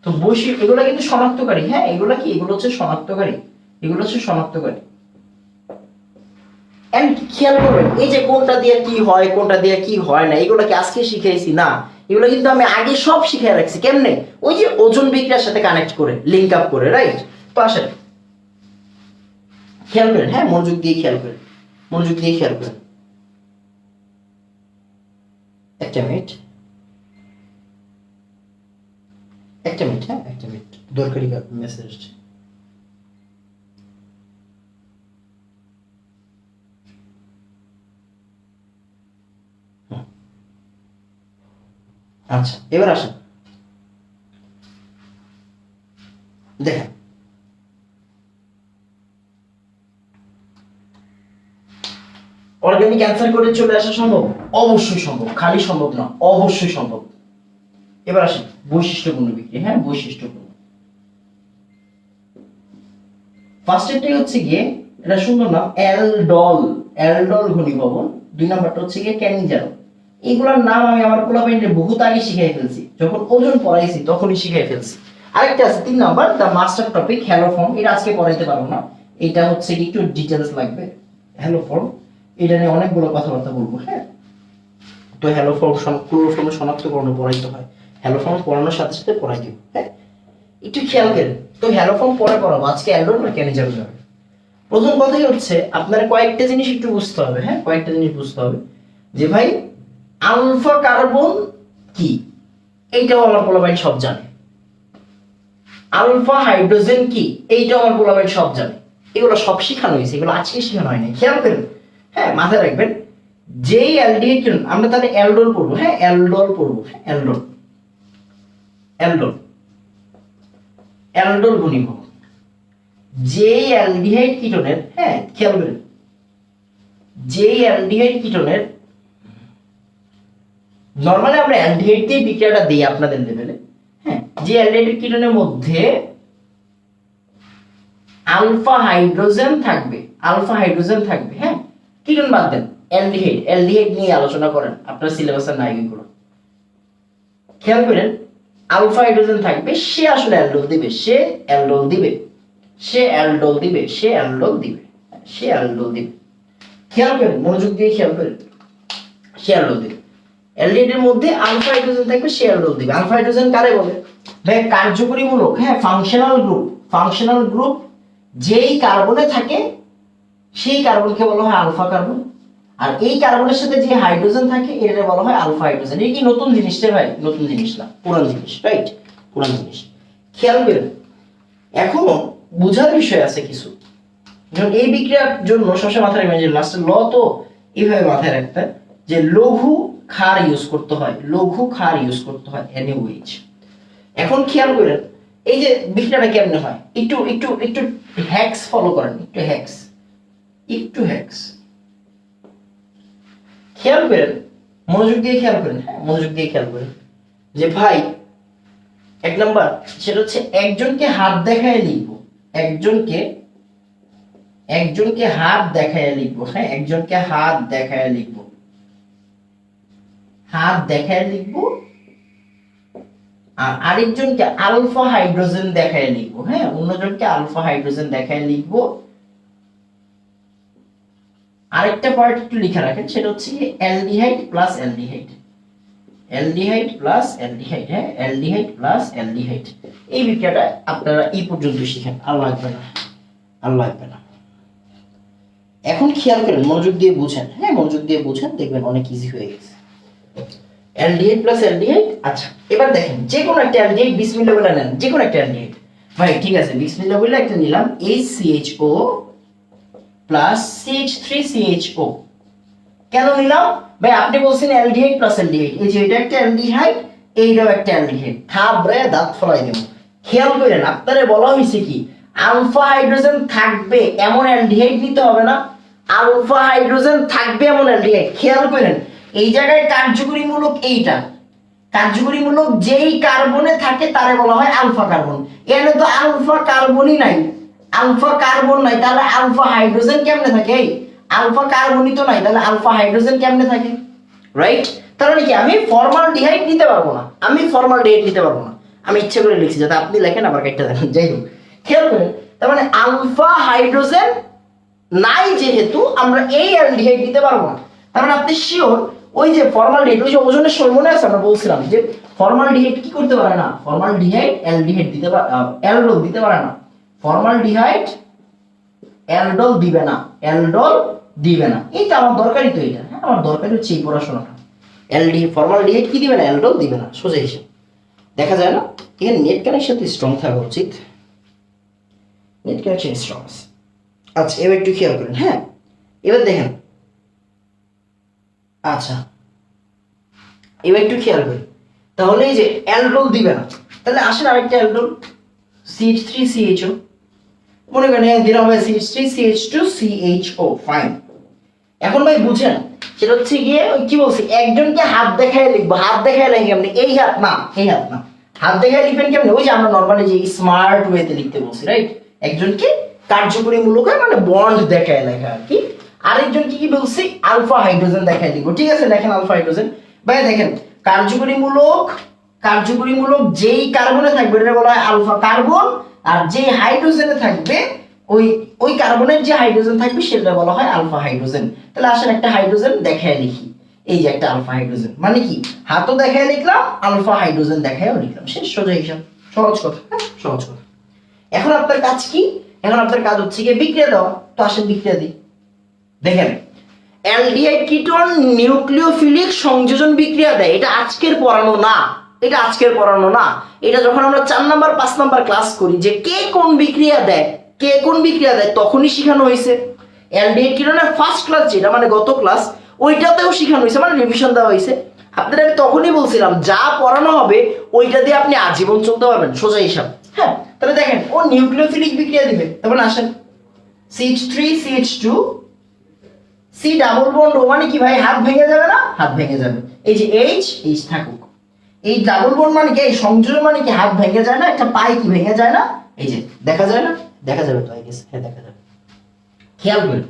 তো এগুলা কিন্তু শনাক্তকারী। হ্যাঁ, এগুলো হচ্ছে শনাক্তকারী। খেয়াল করবেন, এই যে কোনটা দিয়ে কি হয়, কোনটা দিয়ে কি হয় না, এগুলো কি আজকে শিখাইছি না, এগুলো কিন্তু আমি আগে সব শিখে রাখছি। কেমনে? ওই যে ওজন বিক্রিয়ার সাথে কানেক্ট করে, লিঙ্ক আপ করে, রাইট? তো আসেন খেয়াল করেন, হ্যাঁ, মনোযোগ দিয়ে খেয়াল করেন। একটা মিনিট, হ্যাঁ, একটা মিনিট, দরকারি মেসেজ। আচ্ছা, এবার আসেন দেখেন, অর্গানিক অ্যান্সার করে চলে আসা সম্ভব? অবশ্যই সম্ভব, খালি সম্ভব না, অবশ্যই সম্ভব। এবার আসেন বৈশিষ্ট্যপূর্ণ বিক্রিয়া। হ্যাঁ, বৈশিষ্ট্যপূর্ণ। ফার্স্ট এরটাই হচ্ছে গিয়ে, এটা সুন্দর নাম, অ্যালডল ঘনীভবন। 2 নাম্বারটা হচ্ছে গিয়ে ক্যানিজার। এগুলোর নাম আমি আমার পোলাপাইনকে বহুত আগে শিখাই ফেলছি, যখন ওজন পড়াইছি তখনই শিখাই ফেলছি। আরেকটা আছে 3 number, the master topic haloform. এটা আজকে পড়াইতে পারবো না, এটা হচ্ছে কি একটু ডিটেইলস লাগবে। হ্যালোফর্ম, এটা নিয়ে অনেকগুলো কথাবার্তা বলবো। হ্যাঁ, তো হ্যালোফর্ম ক্লোরোফর্ম শনাক্তকরণ পড়াইতে হয়, হ্যালোফর্ম পড়ানোর সাথে সাথে পড়াই দিব। হ্যাঁ, একটু খেয়াল করেন। তো হ্যালোফর্ম পরে পড়াবো, আজকে অ্যালডোল না ক্যানিজার যাবে। প্রথম কথাই হচ্ছে আপনারা কয়েকটা জিনিস একটু বুঝতে হবে। হ্যাঁ, কয়েকটা জিনিস বুঝতে হবে যে ভাই আলফা কার্বন কি, এইটাও আমার পোলাপাইন সব জানে। আলফা হাইড্রোজেন কি, এইটাও আমার পোলাপাইন সব জানে। এগুলো সব শেখানো হয়েছে, এগুলো আজকে শেখানো হয়নি। খেয়াল করেন, হ্যাঁ, মাথায় রাখবেন। যেই অ্যালডিহাইড, আমরা তাহলে অ্যালডোল পড়বো। হ্যাঁ, অ্যালডোল পড়বো। অ্যালডোল ঘনীভবন। যেই অ্যালডিহাইড কিটোনের, হ্যাঁ খেয়াল করেন, যেই অ্যালডিহাইড কিটোনের, নরমালি আমরা অ্যালডিহাইড দিয়ে বিক্রিয়াটা দিই আপনাদের লেভেলে। হ্যাঁ, যে অ্যালডিহাইড কিটোনের মধ্যে আলফা হাইড্রোজেন থাকবে, হ্যাঁ, কিটোন বাদ দেন, অ্যালডিহাইড নিয়ে আলোচনা করেন, আপনার সিলেবাসের নাই এগুলো। খেয়াল করেন, আলফা হাইড্রোজেন থাকবে, সে আসলে অ্যালডোল দিবে, সে অ্যালডোল দিবে। খেয়াল করেন, মনোযোগ দিয়ে খেয়াল করেন, সে অ্যালডোল দিবে। অ্যালডিহাইডের মধ্যে আলফা হাইড্রোজেন থাকবে, সে অ্যালডোল দিবে। আলফা হাইড্রোজেন কারে বলে? ভাই কার্যকরীমূলক, হ্যাঁ, ফাংশনাল গ্রুপ যেই কার্বনে থাকে সেই কার্বনকে বলা হয় আলফা কার্বন। আর এই কার্বনের সাথে যে হাইড্রোজেন থাকে এটা বলা হয় আলফা হাইড্রোজেন। এই কি নতুন জিনিস রে ভাই? নতুন জিনিস না, পুরান জিনিস, রাইট? পুরান জিনিস। খেয়াল করেন, এখন বোঝার বিষয় আছে কিছু। যেমন এই বিক্রিয়ার জন্য সবসময় মাথায় রাখবেন যে লাস্টের ল তো এইভাবে মাথায় রাখতে, যে লঘু ক্ষার ইউজ করতে হয়, NaOH। এখন খেয়াল করেন, এই যে বিক্রিয়াটা কেমনে হয়, একটু হ্যাক্স ফলো করেন, একটু হ্যাক্স। খেয়াল করেন, মনোযোগ দিয়ে খেয়াল করেন, হ্যাঁ মনোযোগ দিয়ে খেয়াল করেন যে ভাই এক নাম্বার সেটা হচ্ছে একজনকে হাত দেখায় লিখবো, একজনকে হাত দেখায় লিখবো, হ্যাঁ একজনকে হাত দেখায় লিখবো, হাত দেখায় লিখবো, আর আরেকজনকে আলফা হাইড্রোজেন দেখায় লিখবো, হ্যাঁ অন্যজনকে আলফা হাইড্রোজেন দেখায় লিখবো। আরেকটা পার্ট একটু লিখে রাখেন, সেটা হচ্ছে aldehyde plus aldehyde, aldehyde plus aldehyde, হ্যাঁ অ্যালডিহাইড প্লাস অ্যালডিহাইড। এই বিক্রিয়াটা আপনারা এই পর্যন্ত শিখেন, আর লাগবে না, আর লাগবে না। এখন খেয়াল করেন, মনোযোগ দিয়ে বুঝেন, হ্যাঁ মনোযোগ দিয়ে বুঝেন, দেখবেন অনেক ইজি হয়ে গেছে। অ্যালডিহাইড প্লাস অ্যালডিহাইড, আচ্ছা এবার দেখেন যে কোনো একটা অ্যালডিহাইড বিসমিল্লাহ বলে নেন, যে কোনো একটা অ্যালডিহাইড ভাই ঠিক আছে, বিসমিল্লাহ বলে একটা নিলাম HCHO প্লাস CH3CHO। কেন নিলাম ভাই? আপনি বলছেন অ্যালডিহাইড প্লাস অ্যালডিহাইড, এই যে এটা একটা অ্যালডিহাইড, এইটাও একটা অ্যালডিহাইড, থাবরে দাঁত ফলাই দেব। খেয়াল করেন আপনারে বলা হয়েছে কি আলফা হাইড্রোজেন থাকবে এমন অ্যালডিহাইড নিতে হবে না, আলফা হাইড্রোজেন থাকবে এমন অ্যালডিহাইড। খেয়াল করেন এই জায়গায় কার্যকরীমূলক এইটা, কার্যকরীমূলক যেই কার্বনে থাকে তারে বলা হয় আলফা কার্বন। এখানে তো আলফা কার্বনই নাই, আলফা কার্বন নাই, তাহলে আলফা হাইড্রোজেন কেমনে থাকে? আলফা কার্বনই তো নাই, তাহলে আলফা হাইড্রোজেন কেমনে থাকে? রাইট? তার মানে কি আমি ফর্মালডিহাইড নিতে পারবো না, আমি ফর্মালডিহাইড নিতে পারবো না, আমি ইচ্ছে করে লিখছি যাতে আপনি লেখেন আবার একটা দেখেন। যাই হোক খেয়াল করেন, তার মানে আলফা হাইড্রোজেন নাই যেহেতু আমরা এই অ্যালডিহাইড নিতে পারবো না। তার মানে আপনি শিওর ওই যে ফর্মালডিহাইড, ওই যে ওজনের সময় মনে আছে আমরা বলছিলাম যে ফর্মালডিহাইড কি করতে পারে না, ফর্মালডিহাইড অ্যালডিহাইড দিতে পারে, অ্যালডোল দিতে পারে না, ফর্মালডিহাইড অ্যালডোল দিবে না, অ্যালডোল দিবে না। এইটা আমার দরকারই তো, এটা হ্যাঁ আমার দরকারই হচ্ছে এই পড়াশোনাটা। ফর্মালডিহাইড কি দিবে না, অ্যালডোল দিবে না, সোজা হিসেব। দেখা যায় না এখানে নেট কানেকশন তো স্ট্রং থাকা উচিত, নেট কানেকশন স্ট্রং আছে। আচ্ছা এবার একটু খেয়াল করেন, হ্যাঁ এবার দেখেন, আচ্ছা এবার একটু খেয়াল করি, তাহলে এই যে অ্যালডোল দিবে না, তাহলে আসেন আরেকটা অ্যালডোল CH3CHO, মনে করেন দিলাম হবে CH3CH2CHO, ফাইন। এখন ভাই বুঝেন সেটা হচ্ছে গিয়ে ওই কি বলছি, একজনকে হাত দেখায় লিখবো, হাত দেখায় লিখি কেমনি, এই হাত না, এই হাত না, হাত দেখায় লিখবেন কেমনি, ওই যে আমরা নর্মালি যে স্মার্ট ওয়েতে লিখতে বলছি, রাইট? একজনকে কার্যকরীমূলক মানে বন্ড দেখায় লেখা আর কি, আরেকজনকে কি বলছি আলফা হাইড্রোজেন দেখায় লিখবো, ঠিক আছে? লেখেন আলফা হাইড্রোজেন। ভাই দেখেন কার্যকরীমূলক যেই কার্বনে থাকবে এটা বলা হয় আলফা কার্বন, আর যেই হাইড্রোজেনে থাকবে ওই ওই কার্বনের যে হাইড্রোজেন থাকবে সেটা বলা হয় আলফা হাইড্রোজেন। তাহলে আসেন একটা হাইড্রোজেন দেখায় লিখি, এই যে একটা আলফা হাইড্রোজেন, মানে কি হাতও দেখায় লিখলাম, আলফা হাইড্রোজেন দেখায়ও লিখলাম, শেষ, সোজা হিসাব, সহজ কথা, সহজ কথা। এখন আপনার কাজ কি? এখন আপনার কাজ হচ্ছে কি বিক্রিয়া দেওয়া, তো আসেন বিক্রিয়া দিই। দেখেন অ্যালডিহাইড কিটোন নিউক্লিওফিলিক সংযোজন বিক্রিয়া দেয়, এটা আজকের পড়ানো না, এটা আজকের পড়ানো না, এটা যখন আমরা 4 নাম্বার 5 নাম্বার ক্লাস করি যে কে কোন বিক্রিয়া দেয়, কে কোন বিক্রিয়া দেয় তখনই শেখানো হয়েছে। অ্যালডিহাইড কিটোনের ফার্স্ট ক্লাস যেটা মানে গত ক্লাস, ওইটাতেও শেখানো হয়েছে, মানে রিভিশন দেওয়া হয়েছে। আপনাদের আমি তখনই বলছিলাম যা পড়ানো হবে ওইটা দিয়ে আপনি আজীবন চলতে পারবেন, সোজা হিসাব। হ্যাঁ তাহলে দেখেন ও নিউক্লিওফিলিক বিক্রিয়া দিবে, তারপর আসেন CH3CH2 C ডাবল বন্ড, ও মানে কি ভাই হাত ভেঙে যাবে না, হাত ভেঙে যাবে, এই যে H থাকুক, এই ডাবল বন্ড মানে কি, এই সংযোজন মানে কি হাত ভেঙে যায় না, একটা পাই কি ভেঙে যায় না, এই যে দেখা যায় না, দেখা যাবে তো আই গেস, হ্যাঁ দেখা যাবে। খেয়াল করুন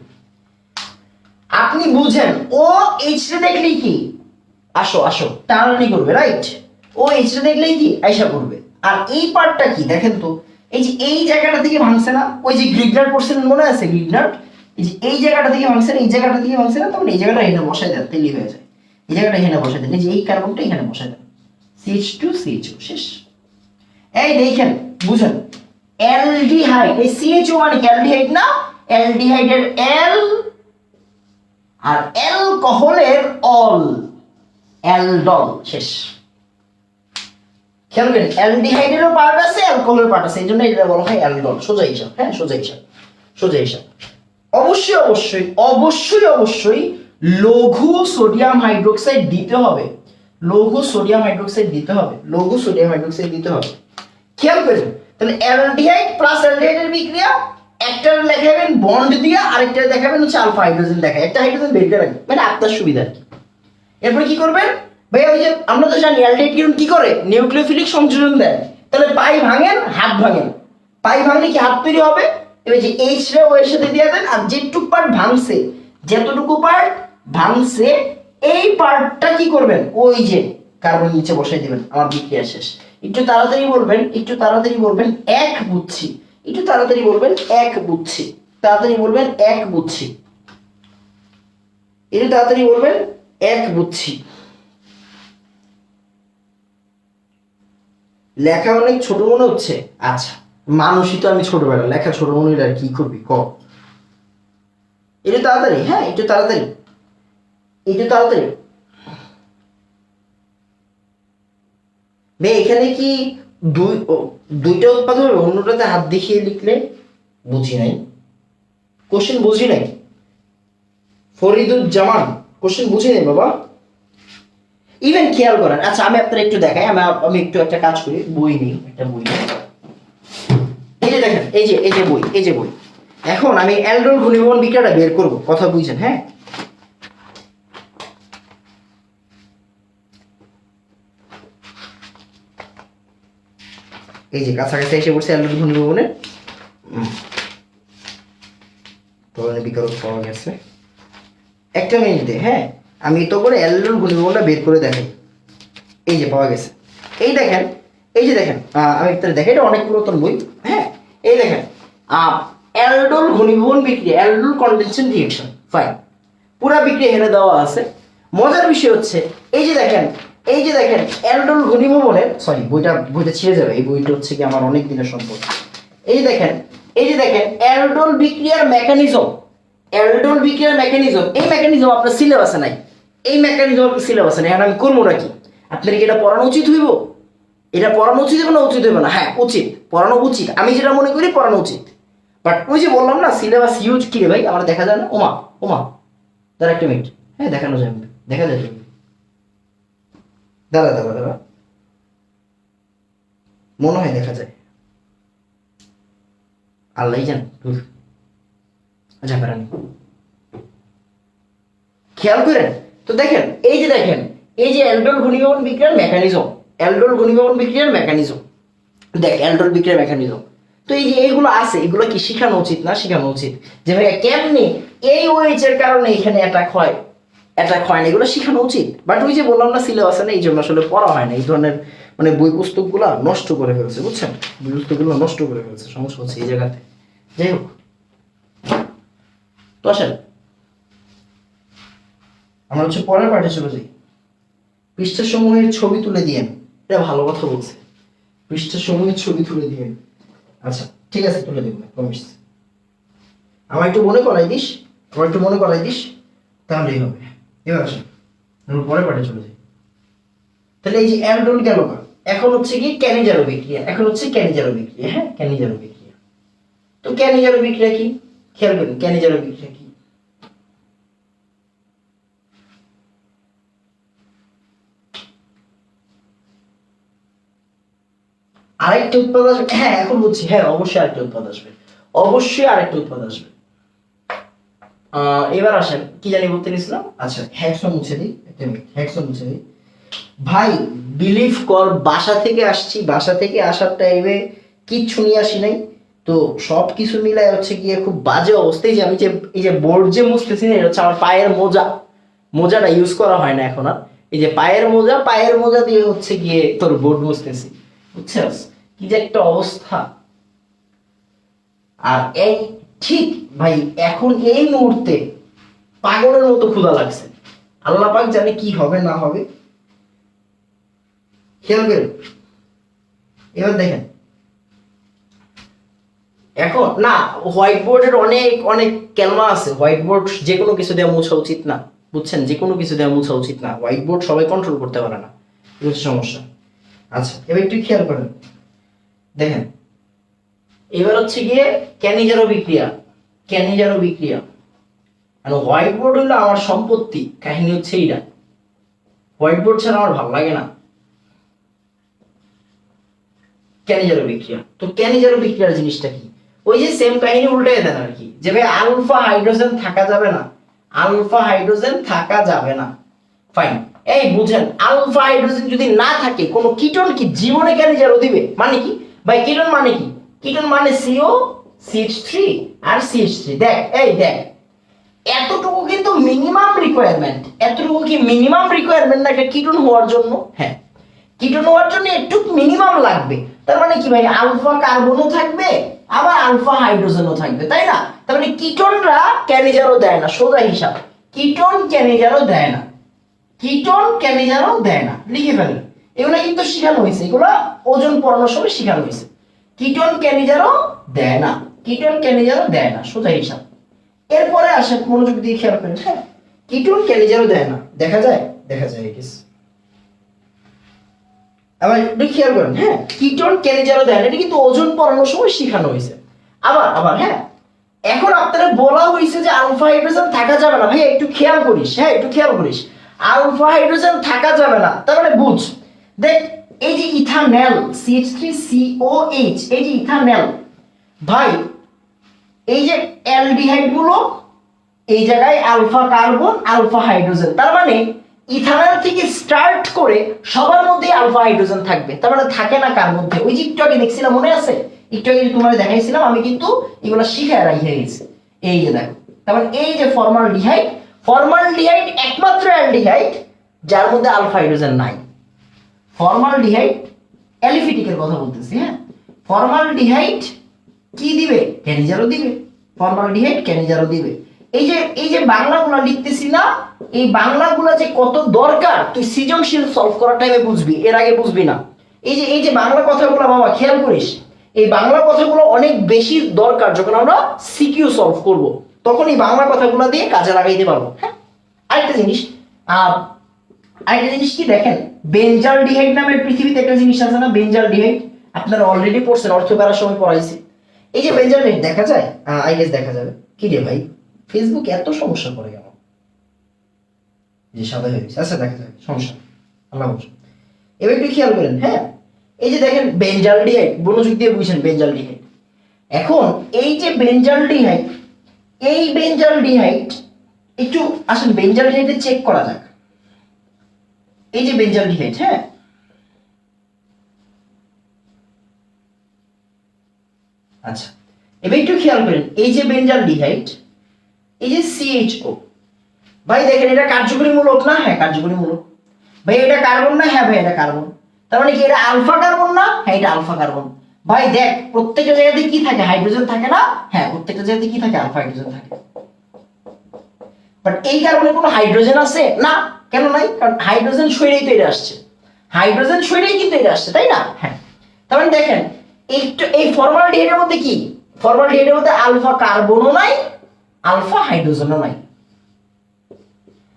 আপনি বুঝেন, ও H রে দেখলেই কি আসো আসো টানাটানি করবে, রাইট? ও H রে দেখলেই কি আইসা করবে। আর এই পার্টটা কি দেখেন তো, এই যে এই জায়গাটা থেকে ভাঙছে না, ওই যে গ্রিগনাট পড়ছেন মনে আছে, গ্রিগনাট এই যে এই জায়গাটা থেকে ভাঙছে না, এই জায়গাটা থেকে ভাঙছে না, তখন এই জায়গাটা এখানে বসাই দেন, তেলি হয়ে যায়, এই জায়গাটা এখানে বসাই দেন, এই যে এই কার্বনটা এখানে বসাই দেন, CH2CHO, শেষ। এই দেখেন বুঝেন অ্যালডিহাইড, এই CHO মানে কি অ্যালডিহাইড না, অ্যালডিহাইডের L আর অ্যালকোহলের অল, অ্যালডল, শেষ। খেয়াল করেন অ্যালডিহাইডেরও পার্ট আছে, অ্যালকোহলের পার্ট আছে, এই জন্য এটা বলা হয় অ্যালডল, সোজা হিসাব, হ্যাঁ সোজা হিসাব, সোজা হিসাব। অবশ্যই অবশ্যই অবশ্যই অবশ্যই লঘু সোডিয়াম হাইড্রোক্সাইড দিতে হবে, লঘু সোডিয়াম হাইড্রোক্সাইড দিতে হবে, লঘু সোডিয়াম হাইড্রোক্সাইড দিতে হবে। খেয়াল করেন তাহলে অ্যালডিহাইড প্লাস অ্যালডিহাইডের বিক্রিয়া, একটা দেখাবেন বন্ড দিয়ে, আরেকটা দেখাবেন হচ্ছে আলফা হাইড্রোজেন দেখায়, একটা হাইড্রোজেন বের করে রাখবেন, মানে আপনার সুবিধা আর কি, এরপরে কি করবেন ভাই, ওই যে আমরা তো জানি অ্যালডিহাইড কিউন কি করে, নিউক্লিওফিলিক সংযোজন দেয়। তাহলে পাই ভাঙেন, হাত ভাঙেন। পাই ভাঙলে কি হাত তৈরি হবে? এবার যে এইচ রে ও এর সাথে দিয়ে দেন, আর যেটুকু পার্ট ভাঙছে, যতটুকু পার্ট ভাঙছে এই পার্টটা কি করবেন, ওই যে কার্বন নিচে বসাই দিবেন। আমার বিক্রিয়া শেষ। একটু তাড়াতাড়ি বলবেন, একটু তাড়াতাড়ি বলবেন, এক বুঝছি। একটু তাড়াতাড়ি বলবেন, এক বুঝছি। তাড়াতাড়ি বলবেন, এক বুঝছি। একটু তাড়াতাড়ি বলবেন, এক বুঝছি। লেখা অনেক ছোট মনে হচ্ছে। আচ্ছা, মানুষই তো আমি ছোটবেলা, লেখা ছোট মনে হলে আর কি করবি ক। একটু তাড়াতাড়ি, হ্যাঁ একটু তাড়াতাড়ি, একটু তাড়াতাড়ি। ভাই এখানে কি দুইটা উৎপাদ হবে? অন্যটাতে হাত দেখিয়ে লিখলে বুঝি নাই, কোশ্চেন বুঝি নাই। ফরিদুজ্জামান, কোশ্চেন বুঝি নাই বাবা। ইভেন খেয়াল করেন। আচ্ছা আমি আপনার একটু দেখাই, আমি একটু একটা কাজ করি, বই নিই, একটা বই নিই। এই যে দেখেন, এই যে বই, এই যে বই। এখন আমি অ্যালডোল ঘনীভবন বিক্রিয়াটা বের করব, কথা বুঝছেন? হ্যাঁ, এই যে কাছাকাছি এসে পড়ছে অ্যালডোল ঘনীভবনের টলনের বিকল্প পাওয়া গেছে। একটা মিনিটে, হ্যাঁ আমি তো করে অ্যালডোল ঘনীভবনটা বের করে দেখাই। এই যে পাওয়া গেছে। এই দেখেন, এই যে দেখেন, আমি আপনাদের দেখাই, এটা অনেক পুরাতন বই। হ্যাঁ, এই দেখেন অ্যালডোল ঘনীভবন বিক্রিয়া, অ্যালডোল কনডেনসেশন রিঅ্যাকশন। ফাইন, পুরা বিক্রিয়া এখানে দেওয়া আছে। মজার বিষয় হচ্ছে এই যে দেখেন, এই যে দেখেন অ্যালডোল ঘনীভবনের, সরি বইটা ছিঁড়ে যাবে, এই বইটা হচ্ছে কি আমার অনেক দিনের সম্পদ। এই দেখেন, এই যে দেখেন অ্যালডোল বিক্রিয়ার মেকানিজম, অ্যালডোল বিক্রিয়ার মেকানিজম। এই মেকানিজম আপনার সিলেবাসে নাই, এই মেকানিজম আপনার সিলেবাসে নাই। এখন আমি করবো নাকি? আপনার কি এটা পড়ানো উচিত হইব? এটা পড়ানো উচিত হবে না উচিত হবে না? হ্যাঁ উচিত, পড়ানো উচিত। আমি যেটা মনে করি পড়ানো উচিত। বাট ওই যে বললাম না সিলেবাস হিউজ, কি রে ভাই আমার দেখা যায় না। ওমা ওমা, দাঁড়া একটা মিনিট, হ্যাঁ দেখানো যায়, দেখা যায় তুমি, দাঁড়া দাঁড়া দাঁড়া, মনে হয় দেখা যায়, আল্লাহ জান। আচ্ছা পারানি, খেয়াল করেন তো দেখেন, এই যে দেখেন, এই যে অ্যালডোল ঘনীভবন বিক্রিয়ার মেকানিজম, অ্যালডোল ঘনীভবন বিক্রিয়ার মেকানিজম, দেখ অ্যালডোল বিক্রিয়ার মেকানিজম। তো এই যে এইগুলো আছে, এগুলো কি শেখানো উচিত না শেখানো উচিত? যে ভাই কেমনি এই ওএইচ এর কারণে এখানে অ্যাটাক হয়, অ্যাটাক হয় না, এগুলো শেখানো উচিত। বাট ওই যে বললাম না সিলেবাসে না, এই জন্য আসলে পড়া হয় না। এই ধরনের মানে বই পুস্তকগুলো নষ্ট করে ফেলছে, বুঝছেন? বই পুস্তকগুলো নষ্ট করে ফেলছে, সমস্যা হচ্ছে এই জায়গাতে। যাই হোক, তো আসেন আমরা হচ্ছে পরের পার্টে চলে যাই। পৃষ্ঠা সমূহের ছবি তুলে দিয়েন, এটা ভালো কথা বলছে, পৃষ্ঠা সমূহের ছবি তুলে দিয়েন। আচ্ছা ঠিক আছে, তুলে দেবো, প্রমিস। আমার একটু মনে করাই দিস, আমার একটু মনে করাই দিস, তাহলেই হবে। এবার আসেন আমরা পরের পার্টে চলে যাই। তাহলে এই যে অ্যালডোল গেল না, এখন হচ্ছে কি ক্যানিজারো বিক্রিয়া, এখন হচ্ছে ক্যানিজারো বিক্রিয়া। হ্যাঁ ক্যানিজারো বিক্রিয়া। তো ক্যানিজারো বিক্রিয়া কি খেয়াল করুন, ক্যানিজারো বিক্রিয়া কি? আরেকটা উৎপাদ আসবে। হ্যাঁ এখন বুঝছি, হ্যাঁ অবশ্যই আরেকটা উৎপাদ আসবে, অবশ্যই আরেকটা উৎপাদ আসবে। এবার আসেন, কি জানি বলতে নিছিলাম। আচ্ছা হ্যাক্সন মুছে দিই, একটা মিনিট, হ্যাক্সন মুছে দিই। ভাই বিলিভ কর, বাসা থেকে আসছি, বাসা থেকে আসার টাইমে কিচ্ছু নিয়ে আসি নাই। তো সব কিছু মিলাই হচ্ছে গিয়ে খুব বাজে অবস্থায়। যে আমি যে এই যে বোর্ড যে মুছতেছি না, এটা হচ্ছে আমার পায়ের মোজা, মোজাটা ইউজ করা হয় না এখন আর। এই যে পায়ের মোজা, পায়ের মোজা দিয়ে হচ্ছে গিয়ে তোর বোর্ড মুছতেছি, বুঝছিস কি যে একটা অবস্থা। আর এই ঠিক ভাই এখন এই মুহূর্তে পাগলের মতো ক্ষুধা লাগছে, আল্লাহ পাক জানে কি হবে না হবে। খেয়াল করেন, এবার দেখেন, এখন না হোয়াইট বোর্ডের অনেক অনেক ক্যালমা আছে। হোয়াইট বোর্ড যে কোনো কিছু দেওয়া মোছা উচিত না, বুঝছেন? যে কোনো কিছু দেওয়া মোছা উচিত না। হোয়াইট বোর্ড সবাই কন্ট্রোল করতে পারে না, এটা হচ্ছে সমস্যা। আচ্ছা এবার একটু খেয়াল করেন, দেখেন এবার হচ্ছে গিয়ে ক্যানিজারো বিক্রিয়া, ক্যানিজারো বিক্রিয়া। আর হোয়াইট বোর্ড হলো আমার সম্পত্তি, কাহিনী হচ্ছে এইটা। হোয়াইট বোর্ড ছাড়া আমার ভালো লাগে না। ক্যানিজারো বিক্রিয়া, তো ক্যানিজারো বিক্রিয়ার জিনিসটা কি? ওই যে সেম কাহিনী উল্টাই দেন আর কি, যে ভাই আলফা হাইড্রোজেন থাকা যাবে না, আলফা হাইড্রোজেন থাকা যাবে না। ফাইন, এই বুঝেন, আলফা হাইড্রোজেন যদি না থাকে কোনো কিটোন কি জীবনে ক্যানিজারও দিবে? মানে কি ভাই, কিটোন মানে কি? কিটোন মানে সিও CH3 আর CH3। দেখ এই দেখ, এতটুকু কিন্তু মিনিমাম রিকোয়ারমেন্ট। এতটুকু কি মিনিমাম রিকোয়ারমেন্ট না একটা কিটোন হওয়ার জন্য? হ্যাঁ, কিটোন হওয়ার জন্য একটু মিনিমাম লাগবে। তার মানে কি ভাই, আলফা কার্বনও থাকবে আবার আলফা হাইড্রোজেনও থাকবে, তাই না? তার মানে কিটোনরা ক্যানিজারও দেয় না, সোজা হিসাব। কিটোন ক্যানিজারও দেয় না, কিটোন ক্যানিজারও দেয় না, লিখে ফেলেন। এগুলো কিন্তু শেখানো হয়েছে, এগুলো ওজন পড়ানোর সময় শেখানো হয়েছে। কিটোন ক্যানিজারও দেয় না, কিটোন ক্যানিজারও দেয় না, সোজা হিসাব। এরপরে আসেন, মনোযোগ দিয়ে খেয়াল করেন। হ্যাঁ, কিটোন ক্যানিজারও দেয় না, দেখা যায়, দেখা যায় এই আবার একটু খেয়াল করেন। হ্যাঁ, কিটোন ক্যানিজারও দেয় না, এটা কিন্তু ওজন পড়ানোর সময় শেখানো হয়েছে। আবার আবার হ্যাঁ, এখন আপনারা বলা হয়েছে যে আলফা হাইড্রোজেন থাকা যাবে না। ভাই একটু খেয়াল করিস, হ্যাঁ একটু খেয়াল করিস, আলফা হাইড্রোজেন থাকা যাবে না। তার মানে বুঝ, দেখ এই যে ইথানল CH3COH, এই যে ইথানল ভাই, এই যে অ্যালডিহাইড গুলো এই জায়গায় আলফা কার্বন আলফা হাইড্রোজেন, তার মানে ইথানল থেকে স্টার্ট করে সবার মধ্যে আলফা হাইড্রোজেন থাকবে। তার মানে থাকে না কার মধ্যে? ওই যে একটু আগে দেখছিলাম, মনে আছে? একটু আগে তোমাদের দেখাইছিলাম, আমি কিন্তু এগুলো শিখায় রাখি গেছি। এই যে দেখো, তার মানে এই যে ফর্মালডিহাইড, ফর্মালডিহাইড একমাত্র অ্যালডিহাইড যার মধ্যে আলফা হাইড্রোজেন নাই। ফর্মালডিহাইড, অ্যালিফিটিকের কথা বলতেছি, হ্যাঁ, ফর্মালডিহাইড কি দিবে? ক্যানিজারও দিবে। ফর্মালডিহাইড ক্যানিজারও দিবে। এই যে বাংলাগুলো লিখতেছি না, এই বাংলাগুলো যে কত দরকার তুই সৃজনশীল সলভ করার টাইমে বুঝবি, এর আগে বুঝবি না। এই যে বাংলা কথাগুলো বাবা খেয়াল করিস, এই বাংলা কথাগুলো অনেক বেশি দরকার যখন আমরা সিকিউ সলভ করব, তখন এই বাংলা কথাগুলো দিয়ে কাজে লাগাইতে পারবো। হ্যাঁ, আরেকটা জিনিস, আরেকটা জিনিস কি দেখেন, বেনজালডিহাইড নামের পৃথিবীতে একটা জিনিস আছে না, বেনজালডিহাইড। আপনারা অলরেডি পড়ছেন, অর্থ করার সময় পড়াইছি। এই যে বেনজালডিহাইড দেখা যায়, আই গেস দেখা যাবে। কি রে ভাই, ফেসবুক এত সমস্যা করে কেন? যে সাদা হয়ে গেছে, আচ্ছা দেখা যায়, সমস্যা আল্লাহ বুঝুন। এবার একটু খেয়াল করেন। হ্যাঁ, এই যে দেখেন বেনজালডিহাইড, মনোযোগ দিয়ে বুঝছেন বেনজালডিহাইড। এখন এই যে বেনজালডিহাইড, এই বেনজালডিহাইড একটু আসেন বেনজালডিহাইডে চেক করা যাক। এই যে বেনজালডিহাইড, হ্যাঁ, আচ্ছা এবার একটু খেয়াল করেন, এই যে বেনজালডিহাইড, এই যে CHO, ভাই দেখেন এটা কার্যকরী মূলক না? হ্যাঁ কার্যকরী মূলক। ভাই এটা কার্বন না? হ্যাঁ ভাই এটা কার্বন। তার মানে কি এটা আলফা কার্বন না? হ্যাঁ এটা আলফা কার্বন। ভাই দেখ প্রত্যেকটা জায়গাতে কি থাকে? হাইড্রোজেন থাকে না? হ্যাঁ প্রত্যেকটা জায়গাতে কি থাকে? আলফা হাইড্রোজেন থাকে। বাট এই কার্বনে কোনো হাইড্রোজেন আছে না? কেন নাই? কারণ হাইড্রোজেন সরেই তো এটা আসছে, হাইড্রোজেন সরেই কিন্তু এটা আসছে, তাই না? হ্যাঁ, তার মানে দেখেন এই ফর্মালডিহাইডের মধ্যে কি? ফর্মালডিহাইডের মধ্যে আলফা কার্বনও নাই, আলফা হাইড্রোজেনও নাই।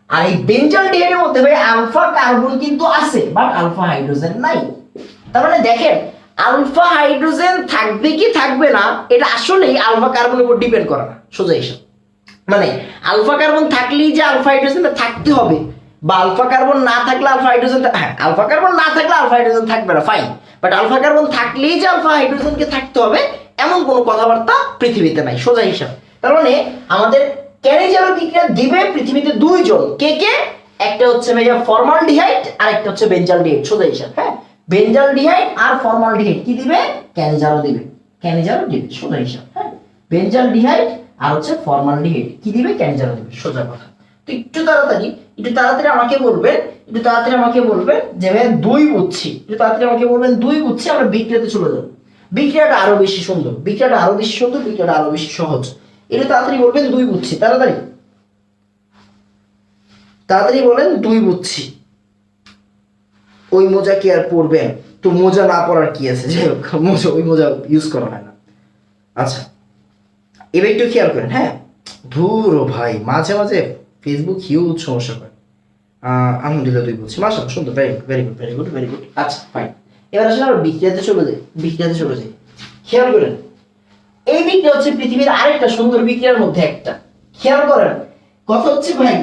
আর এই বেনজালডিহাইডের মধ্যে ভাই আলফা কার্বন কিন্তু আছে বাট আলফা হাইড্রোজেন নাই। তার মানে দেখেন আলফা হাইড্রোজেন থাকবে কি থাকবে না এটা আসলেই আলফা কার্বনের উপর ডিপেন্ড করে না, সোজা হিসাব। মানে আলফা কার্বন থাকলেই যে আলফা হাইড্রোজেনটা থাকতে হবে, বা আলফা কার্বন না থাকলে আলফা হাইড্রোজেন, হ্যাঁ আলফা কার্বন না থাকলে আলফা হাইড্রোজেন থাকবে না, ফাইন। বাট আলফা কার্বন থাকলেই যে আলফা হাইড্রোজেনকে থাকতে হবে এমন কোনো কথাবার্তা পৃথিবীতে নাই, সোজা হিসাব। তার মানে আমাদের ক্যানিজারো বিক্রিয়া দিবে পৃথিবীতে দুইজন, কে কে? একটা হচ্ছে ভাইয়া ফর্মালডিহাইড আর একটা হচ্ছে বেনজালডিহাইড, সোজা হিসাব। হ্যাঁ, বেনজালডিহাইড আর ফর্মালডিহাইড কি দিবে? ক্যানিজারো দিবে, ক্যানিজারো দিবে, সোজা হিসাব। হ্যাঁ, বেনজালডিহাইড আর হচ্ছে ফর্মালডিহাইড কি দিবে? ক্যানিজারো দিবে, সোজা কথা। তো একটু তাড়াতাড়ি আমাকে বলবেন, একটু তাড়াতাড়ি আমাকে বলবেন যে ভাই দুই বুঝছি, একটু তাড়াতাড়ি আমাকে বলবেন দুই বুঝছি, আমরা বিক্রিয়াতে চলে যাবো। বিক্রিয়াটা আরো বেশি সুন্দর, বিক্রিয়াটা আরো বেশি সুন্দর, বিক্রিয়াটা আরো বেশি সহজ। এটা তাড়াতাড়ি বলবেন দুই বুঝছি, তাড়াতাড়ি তাড়াতাড়ি বলেন দুই বুঝছি। ওই মোজা কি আর পরবেন? তো মোজা না পরার কি আছে, যাই হোক মোজা, ওই মোজা ইউজ করা হয় না। আচ্ছা এবার একটু খেয়াল করেন। হ্যাঁ, ধুর ভাই মাঝে মাঝে ফেসবুক হিউজ সমস্যা করে। আলহামদুলিল্লাহ দুই বুঝছি, মাশাআল্লাহ সুন্দর, very good very good very good very good. আচ্ছা ফাইন, এবার আসলে আমরা বিক্রিয়াতে চলে যাই, বিক্রিয়াতে চলে যাই। খেয়াল করেন এই বিক্রিয়া হচ্ছে পৃথিবীর আরেকটা সুন্দর বিক্রিয়ার মধ্যে একটা। খেয়াল করেন কথা হচ্ছে ভাই,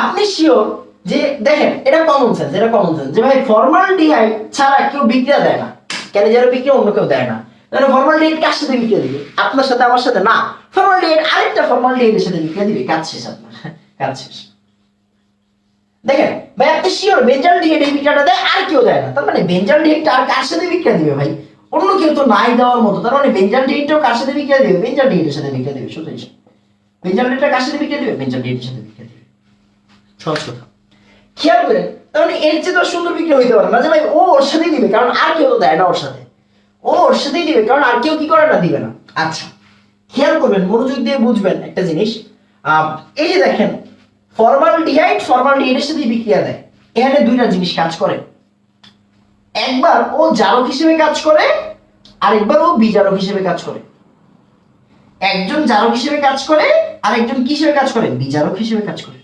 আপনি শিওর যে দেখেন এটা কমন সেন্স, এটা কমন সেন্স যে ভাই ফর্মালডিহাইড ছাড়া কেউ বিক্রিয়া দেয় না, ক্যানিজারো বিক্রিয়া অন্য কেউ দেয় না। মানে ফর্মালডিহাইড কার সাথে বিক্রিয়া দিবে? আপনার সাথে, আমার সাথে না, ফর্মালডিহাইড আরেকটা ফর্মালডিহাইডের সাথে বিক্রিয়া দিবে। কাজ শেষ আপনার, কাজ শেষ। দেখেন ভাই, আপনি শিওর বেঞ্জালডিহাইড এই বিক্রিয়াটা দেয় আর কেউ দেয় না? তার মানে বেঞ্জালডিহাইডটা আর কার সাথে বিক্রিয়া দিবে ভাই? অন্য কেউ তো নাই দেওয়ার মতো। তার মানে বেঞ্জালডিহাইডটাও কার সাথে বিক্রিয়া দিবে? বেঞ্জালডিহাইডের সাথে বিক্রিয়া দিবে। সোজা হিসাব, বেঞ্জালডিহাইডটা কার সাথে বিক্রিয়া দিবে? বেঞ্জালডিহাইডের সাথে বিক্রিয়া দিবে। সহজ কথা, খেয়াল করেন। তার মানে এর চেয়ে তো সুন্দর বিক্রিয়া হইতে পারে না যে ভাই ও ওর সাথেই দিবে, কারণ আর কেউ তো দেয় না ওর সাথে। ও ওর সাথেই দিবে, কারণ আর কেউ কি করে না, দিবে না। আচ্ছা, খেয়াল করবেন, মনোযোগ দিয়ে বুঝবেন একটা জিনিস। এই যে দেখেন, ফর্মালডিহাইডের সাথে বিক্রিয়া দেয়। এখানে দুইটা জিনিস কাজ করে, একবার ও জারক হিসেবে কাজ করে, আরেকবার ও বিজারক হিসেবে কাজ করে। একজন জারক হিসেবে কাজ করে, আর একজন কি হিসেবে কাজ করে? বিজারক হিসেবে কাজ করে।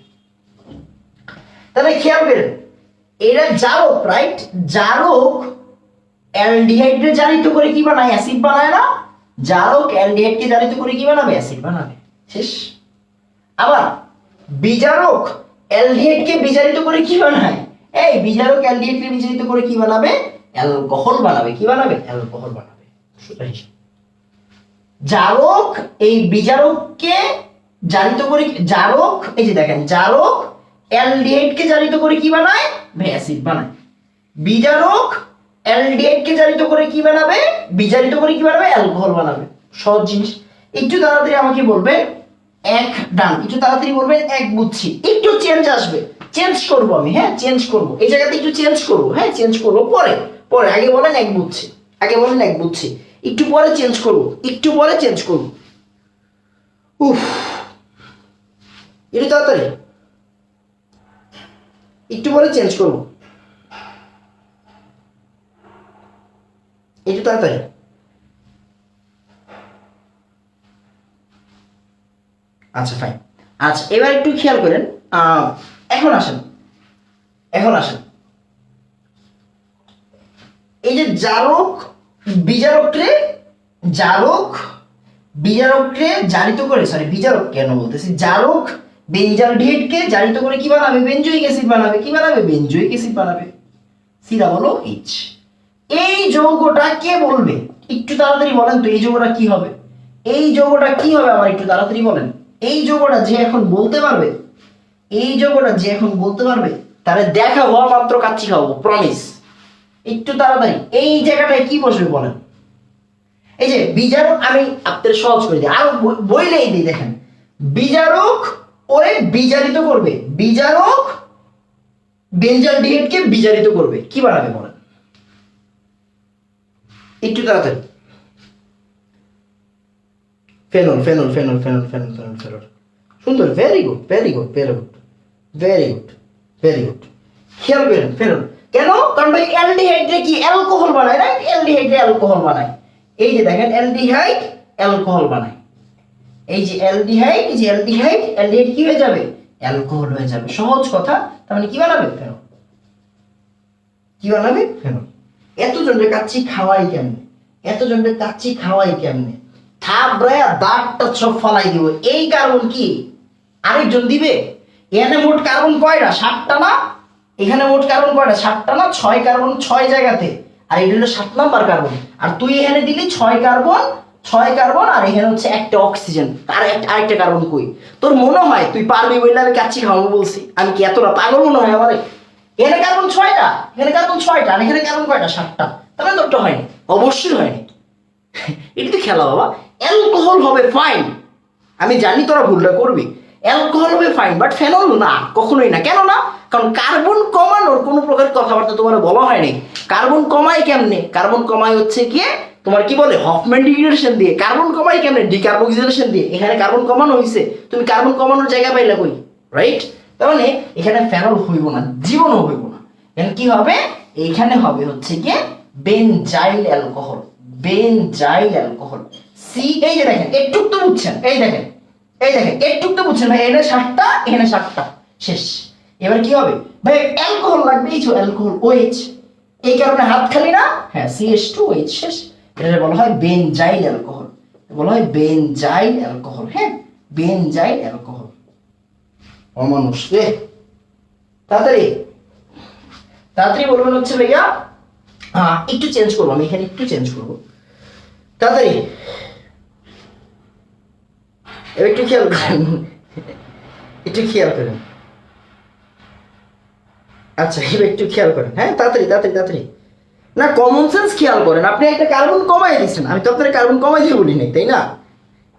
তাহলে খেয়াল করেন, এরা জারক, রাইট? জারক অ্যালডিহাইডকে জারিত করে কি বানায়? অ্যাসিড বানায় না? জারক অ্যালডিহাইডকে জারিত করে কি বানাবে? অ্যাসিড বানাবে। শেষ। আবার বিজারক অ্যালডিহাইডকে বিজারিত করে কি বানায়? এই বিজারক অ্যালডিহাইডকে বিজারিত করে কি বানাবে? অ্যালকোহল বানাবে। কি বানাবে? অ্যালকোহল বানাবে। জারক এই বিজারককে জারিত করে, জারক এই যে দেখেন, জারক অ্যালডিহাইডকে জারিত করে কি বানায়? অ্যাসিড বানায়। বিজারক অ্যালডিহাইডকে জারিত করে কি বানাবে? বিজারিত করে কি বানাবে? অ্যালকোহল বানাবে। সহজ জিনিস। একটু তাড়াতাড়ি আমাকে বলবেন এক, ডান। একটু তাড়াতাড়ি বলবেন এক, বুঝছি। একটু চেঞ্জ আসবে, চেঞ্জ করব আমি, হ্যাঁ চেঞ্জ করব, এই জায়গাতে একটু চেঞ্জ করব, হ্যাঁ চেঞ্জ করব পরে। পরে আগে বলেন এক, বুঝছি। আগে বলেন এক, বুঝছি। একটু পরে চেঞ্জ করব, একটু পরে চেঞ্জ করব। উফ, একটু তাড়াতাড়ি, একটু পরে চেঞ্জ করব, একটু তাড়াতাড়ি। আচ্ছা ফাইন। আচ্ছা, এবার একটু খেয়াল করেন। এখন আসেন, এখন আসেন, এই যে জারক বিজারককে, জারক বিজারককে জারিত করে, সরি বিজারক কেন বলতেছি, জারক বেঞ্জালডিহাইডকে জারিত করে কি বানাবে? বেনজোইক অ্যাসিড বানাবে। কি বানাবে? বেনজোইক অ্যাসিড বানাবে। সিরা বলো এইচ। এই যৌগটা কে বলবে? একটু তাড়াতাড়ি বলেন তো, এই যৌগটা কি হবে? এই যৌগটা কি হবে আমার একটু তাড়াতাড়ি বলেন। এই যৌগটা যে এখন বলতে পারবে, এই যৌগটা যে এখন বলতে পারবে, তাহলে দেখা হওয়া মাত্র কাচ্চি খাওয়াবো, প্রমিস। একটু তাড়াতাড়ি, এই জায়গাটায় কি বসবে বলেন? এই যে বিজারক, আমি আপনাদের সহজ করে দিই, আরো বইলেই দিই। দেখেন, বিজারক ওরে বিজারিত করবে, বিজারক বেঞ্জালডিহাইডকে বিজারিত করবে। কি বানাবে বলেন? একটু তাড়াতাড়ি। Phenol, phenol, phenol, phenol, phenol, phenol, phenol. সুন্দর, very good, very good, very good, very good, very good. খেয়াল করেন, ফেনল কেন? কারণ ভাই অ্যালডিহাইডে কি অ্যালকোহল বানায়, রাইট? অ্যালডিহাইডে অ্যালকোহল বানায়। এই যে দেখেন, অ্যালডিহাইড অ্যালকোহল বানায়। এই যে অ্যালডিহাইড, এই যে অ্যালডিহাইড, অ্যালডিহাইড কি হয়ে যাবে? অ্যালকোহল হয়ে যাবে। সহজ কথা। তার মানে কি বানাবে? ফেনল। কি বানাবে? ফেনল। এতজনের কাচ্চি খাওয়াই কেমনে? এতজনের কাচ্চি খাওয়াই কেমনে? থাবড়ায়া দাঁতটা সব ফালাই দিব। এই কার্বন কি আরেকজন দিবে? এখানে মোট কার্বন কয়টা? 7টা না? এখানে মোট কার্বন কয়টা? 7টা না? 6 কার্বন 6 জায়গাতে, আর এটা হলো 7 নাম্বার কার্বন। আর তুই এখানে দিলি 6 কার্বন, 6 কার্বন, আর এখানে হচ্ছে একটা অক্সিজেন, আর আরেকটা কার্বন কই? তোর মনে হয় তুই পারবি বলে আমি কাচ্চি খাওয়াবো বলছি? আমি কি এতটা পাগল মনে হয় আমারে? এখানে কার্বন 6টা, এখানে কার্বন 6টা, আর এখানে কার্বন কয়টা? 7টা। তাহলে তোরটা হয়নি, অবশ্যই হয়নি। এটা তো খেলা বাবা। অ্যালকোহল হবে ফাইন, আমি জানি তোরা ভুলটা করবি। অ্যালকোহল হবে ফাইন, বাট ফেনল না, কখনোই না। কেন না? কারণ কার্বন কমানোর কোনো প্রকার কথাবার্তা তোমার বলা হয়নি। কার্বন কমায় কেমনে? কার্বন কমায় হচ্ছে গিয়ে তোমার কি বলে, হফম্যান ডিগ্রেডেশন দিয়ে। কার্বন কমায় কেমনে? ডিকার্বক্সিলেশন দিয়ে। এখানে কার্বন কমানো হয়েছে, তুমি কার্বন কমানোর জায়গা পাইলা কই? রাইট? তার মানে এখানে ফেনল হইব না, জীবনও হইব না। এখানে কি হবে? এইখানে হবে হচ্ছে গিয়ে benzyl alcohol, benzyl alcohol. See, এই যে দেখেন, একটু তো বুঝছেন, এই দেখেন, এই দেখেন, একটু তো বুঝছেন ভাই। এখানে 7টা, এখানে 7টা, শেষ। এবার কি হবে ভাই? অ্যালকোহল লাগবে, এই যে অ্যালকোহল, OH। এই কারণে হাত খালি না, হ্যাঁ, CH2OH, শেষ। এটা বলা হয় বেনজাইল অ্যালকোহল, বলা হয় বেনজাইল অ্যালকোহল। হ্যাঁ, বেনজাইল অ্যালকোহল। অমানুষ রে। তাড়াতাড়ি তাড়াতাড়ি বলবেন হচ্ছে ভাইয়া, একটু চেঞ্জ করবো আমি, এখানে একটু চেঞ্জ করবো। তাড়াতাড়ি, এবার একটু খেয়াল করেন, একটু খেয়াল করেন। আচ্ছা এবার একটু খেয়াল করেন, হ্যাঁ তাড়াতাড়ি তাড়াতাড়ি তাড়াতাড়ি। না কমন সেন্স খেয়াল করেন, আপনি একটা কার্বন কমাই দিচ্ছেন, আমি তো আপনার কার্বন কমাই দিয়ে বলি নাই, তাই না?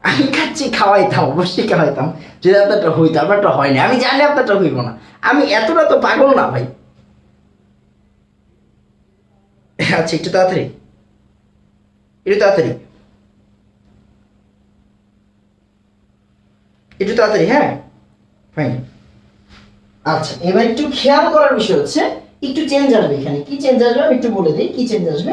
আমি খাচ্ছি, খাওয়াইতাম, অবশ্যই খাওয়াইতাম যদি আপনারটা হইতো, আপনারটা হয়নি, আমি জানি আপনারটা হইব না, আমি এতটা তো পাগল না ভাই। আচ্ছা একটু তাড়াতাড়ি, একটু তাড়াতাড়ি, একটু তাড়াতাড়ি, হ্যাঁ ফাইন। আচ্ছা এবার একটু খেয়াল করার বিষয় হচ্ছে একটু চেঞ্জ আসবে, এখানে কি চেঞ্জ আসবে আমি একটু বলে দিই কি চেঞ্জ আসবে,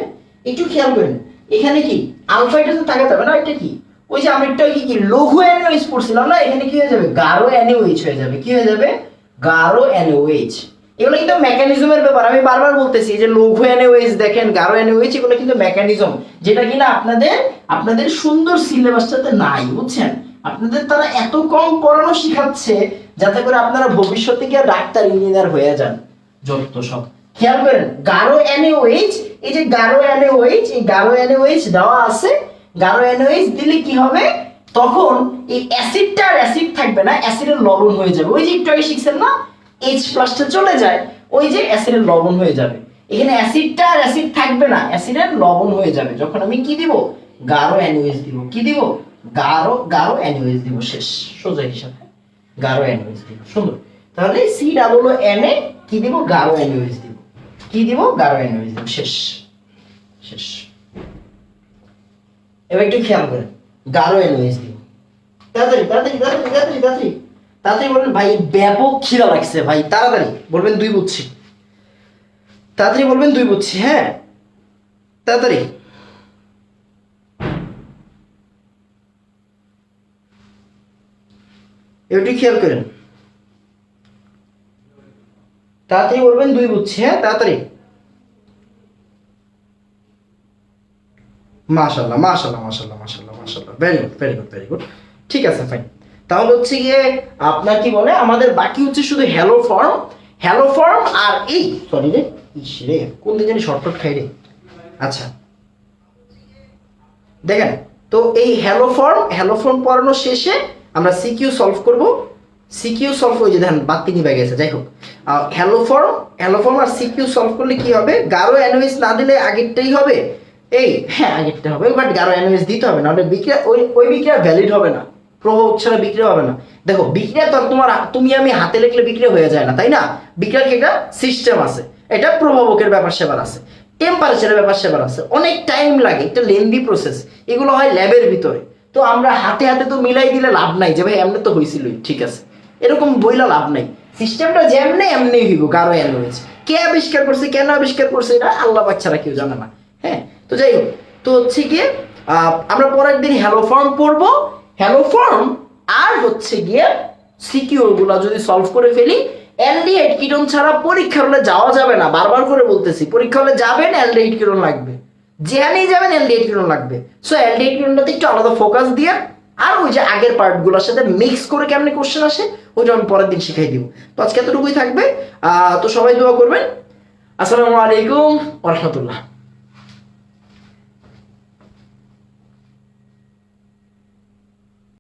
একটু খেয়াল করেন। এখানে কি আলফা, এটা তো থাকা যাবে না, এটা কি ওই যে আমি একটা কি লঘু অ্যানোএইচ পড়ছিলাম না, এখানে কি হয়ে যাবে গাঢ় অ্যানোএইচ হয়ে যাবে, কি হয়ে যাবে গাঢ় অ্যানোএইচ। এগুলো কিন্তু মেকানিজমের ব্যাপার, আমি বারবার বলতেছি যে লঘু অ্যানোএইচ দেখেন, গাঢ় অ্যানোএইচ, এগুলো কিন্তু মেকানিজম, যেটা কিনা আপনাদের আপনাদের সুন্দর সিলেবাসটাতে নাই, বুঝছেন? আপনাদের তারা এত কম পড়ানো শিখাচ্ছে যাতে করে আপনারা ভবিষ্যতে গিয়ে ডাক্তার ইঞ্জিনিয়ার হয়ে যান, যত সব। খেয়াল করেন গাঢ় NaOH, এই যে গাঢ় NaOH, এই গাঢ় NaOH দেওয়া আছে, গাঢ় NaOH দিলে কি হবে, তখন এই অ্যাসিডটা আর অ্যাসিড থাকবে না, অ্যাসিডের লবণ হয়ে যাবে, ওই যে একটু আগে শিখছেন না H+ চলে যায়, ওই যে অ্যাসিডের লবণ হয়ে যাবে, এখানে অ্যাসিডটা আর অ্যাসিড থাকবে না, অ্যাসিডের লবণ হয়ে যাবে যখন আমি কি দিব গাঢ় NaOH দিব, কি দিব গাঢ় NaOH দিব, শেষ সোজা হিসাব, গাঢ় NaOH দিব, সুন্দর। তাহলে COO কি দিব গাঢ় NaOH দিব, কি দিব গাঢ় NaOH দিব, শেষ শেষ। এবার একটু খেয়াল করেন গাঢ় NaOH দিব, তাড়াতাড়ি তাড়াতাড়ি তাড়াতাড়ি তাড়াতাড়ি তাড়াতাড়ি তাড়াতাড়ি বলবেন ভাই ব্যাপক খিদা লাগছে ভাই, তাড়াতাড়ি বলবেন 2 বুঝছি, তাড়াতাড়ি বলবেন 2 বুঝছি, হ্যাঁ তাড়াতাড়ি। এটি খেয়াল করেন, তাড়াতাড়ি বলবেন 2 বুঝছি, হ্যাঁ তাড়াতাড়ি। মাশাআল্লাহ মাশাআল্লাহ মাশাআল্লাহ মাশাআল্লাহ মাশাআল্লাহ, very good very good very good, ঠিক আছে ফাইন। তাহলে হচ্ছে গিয়ে আপনার কি বলে আমাদের বাকি হচ্ছে শুধু হ্যালো ফর্ম আর এই সরি রে, ইস রে কোন দিন জানি শর্টকাট খাই রে। আচ্ছা দেখেন তো এই হ্যালো ফর্ম পড়ানোর শেষে আমরা সিকিউ সলভ করব, সিকিউ সলভ ওই যে দেখেন বাতি নিভে গেছে, যাই হোক হ্যালো ফর্ম আর সিকিউ সলভ করলে কি হবে, গাঢ় NaOH না দিলে আগেরটাই হবে, এই হ্যাঁ আগেরটা হবে, বাট গাঢ় NaOH দিতে হবে, নাহলে বিক্রিয়া ওই বিক্রিয়া ভ্যালিড হবে না, প্রভাবক ছাড়া বিক্রিয়া হবে না। দেখো বিক্রিয়া তো তুমি আমি হাতে লিখলে বিক্রিয়া হয়ে যায় না, তাই না? বিক্রিয়ার একটা সিস্টেম আছে, এটা প্রভাবকের ব্যাপার সেবার আছে, টেম্পারেচারের ব্যাপার সেবার আছে, অনেক টাইম লাগে, একটা লেন্দি প্রসেস, এগুলো হয় ল্যাবের ভিতরে। তো আমরা হাতে হাতে তো মিলাই দিলে লাভ নাই যে ভাই এমনি তো হয়েছিলই, ঠিক আছে এরকম বইলা লাভ নাই, সিস্টেমটা যেমনি এমনি হইব। গাঢ় NaOH কে আবিষ্কার করছে, কেন আবিষ্কার করছে, এটা আল্লাহ পাক ছাড়া কেউ জানে না, হ্যাঁ। তো যাই হোক, তো হচ্ছে গিয়ে আমরা পরের দিন হ্যালো ফর্ম পড়বো, হ্যালো ফর্ম আর হচ্ছে গিয়ে সিকিউর গুলা যদি সলভ করে ফেলি, অ্যালডিহাইড কিটোন ছাড়া পরীক্ষার হলে যাওয়া যাবে না, বারবার করে বলতেছি, পরীক্ষা হলে যাবেন অ্যালডিহাইড কিটোন লাগবে, যেখানেই যাবেন অ্যালডিহাইড কিটোন লাগবে। সো অ্যালডিহাইড কিটোনটাতে একটু আলাদা ফোকাস দিয়ে, আর ওই যে আগের পার্টগুলোর সাথে মিক্স করে কেমনে কোশ্চেন আসে ওইটা আমি পরের দিন শিখাই দিব। তো আজকে এতটুকুই থাকবে, তো সবাই দোয়া করবেন। আসসালামু আলাইকুম ওয়া রাহমাতুল্লাহ।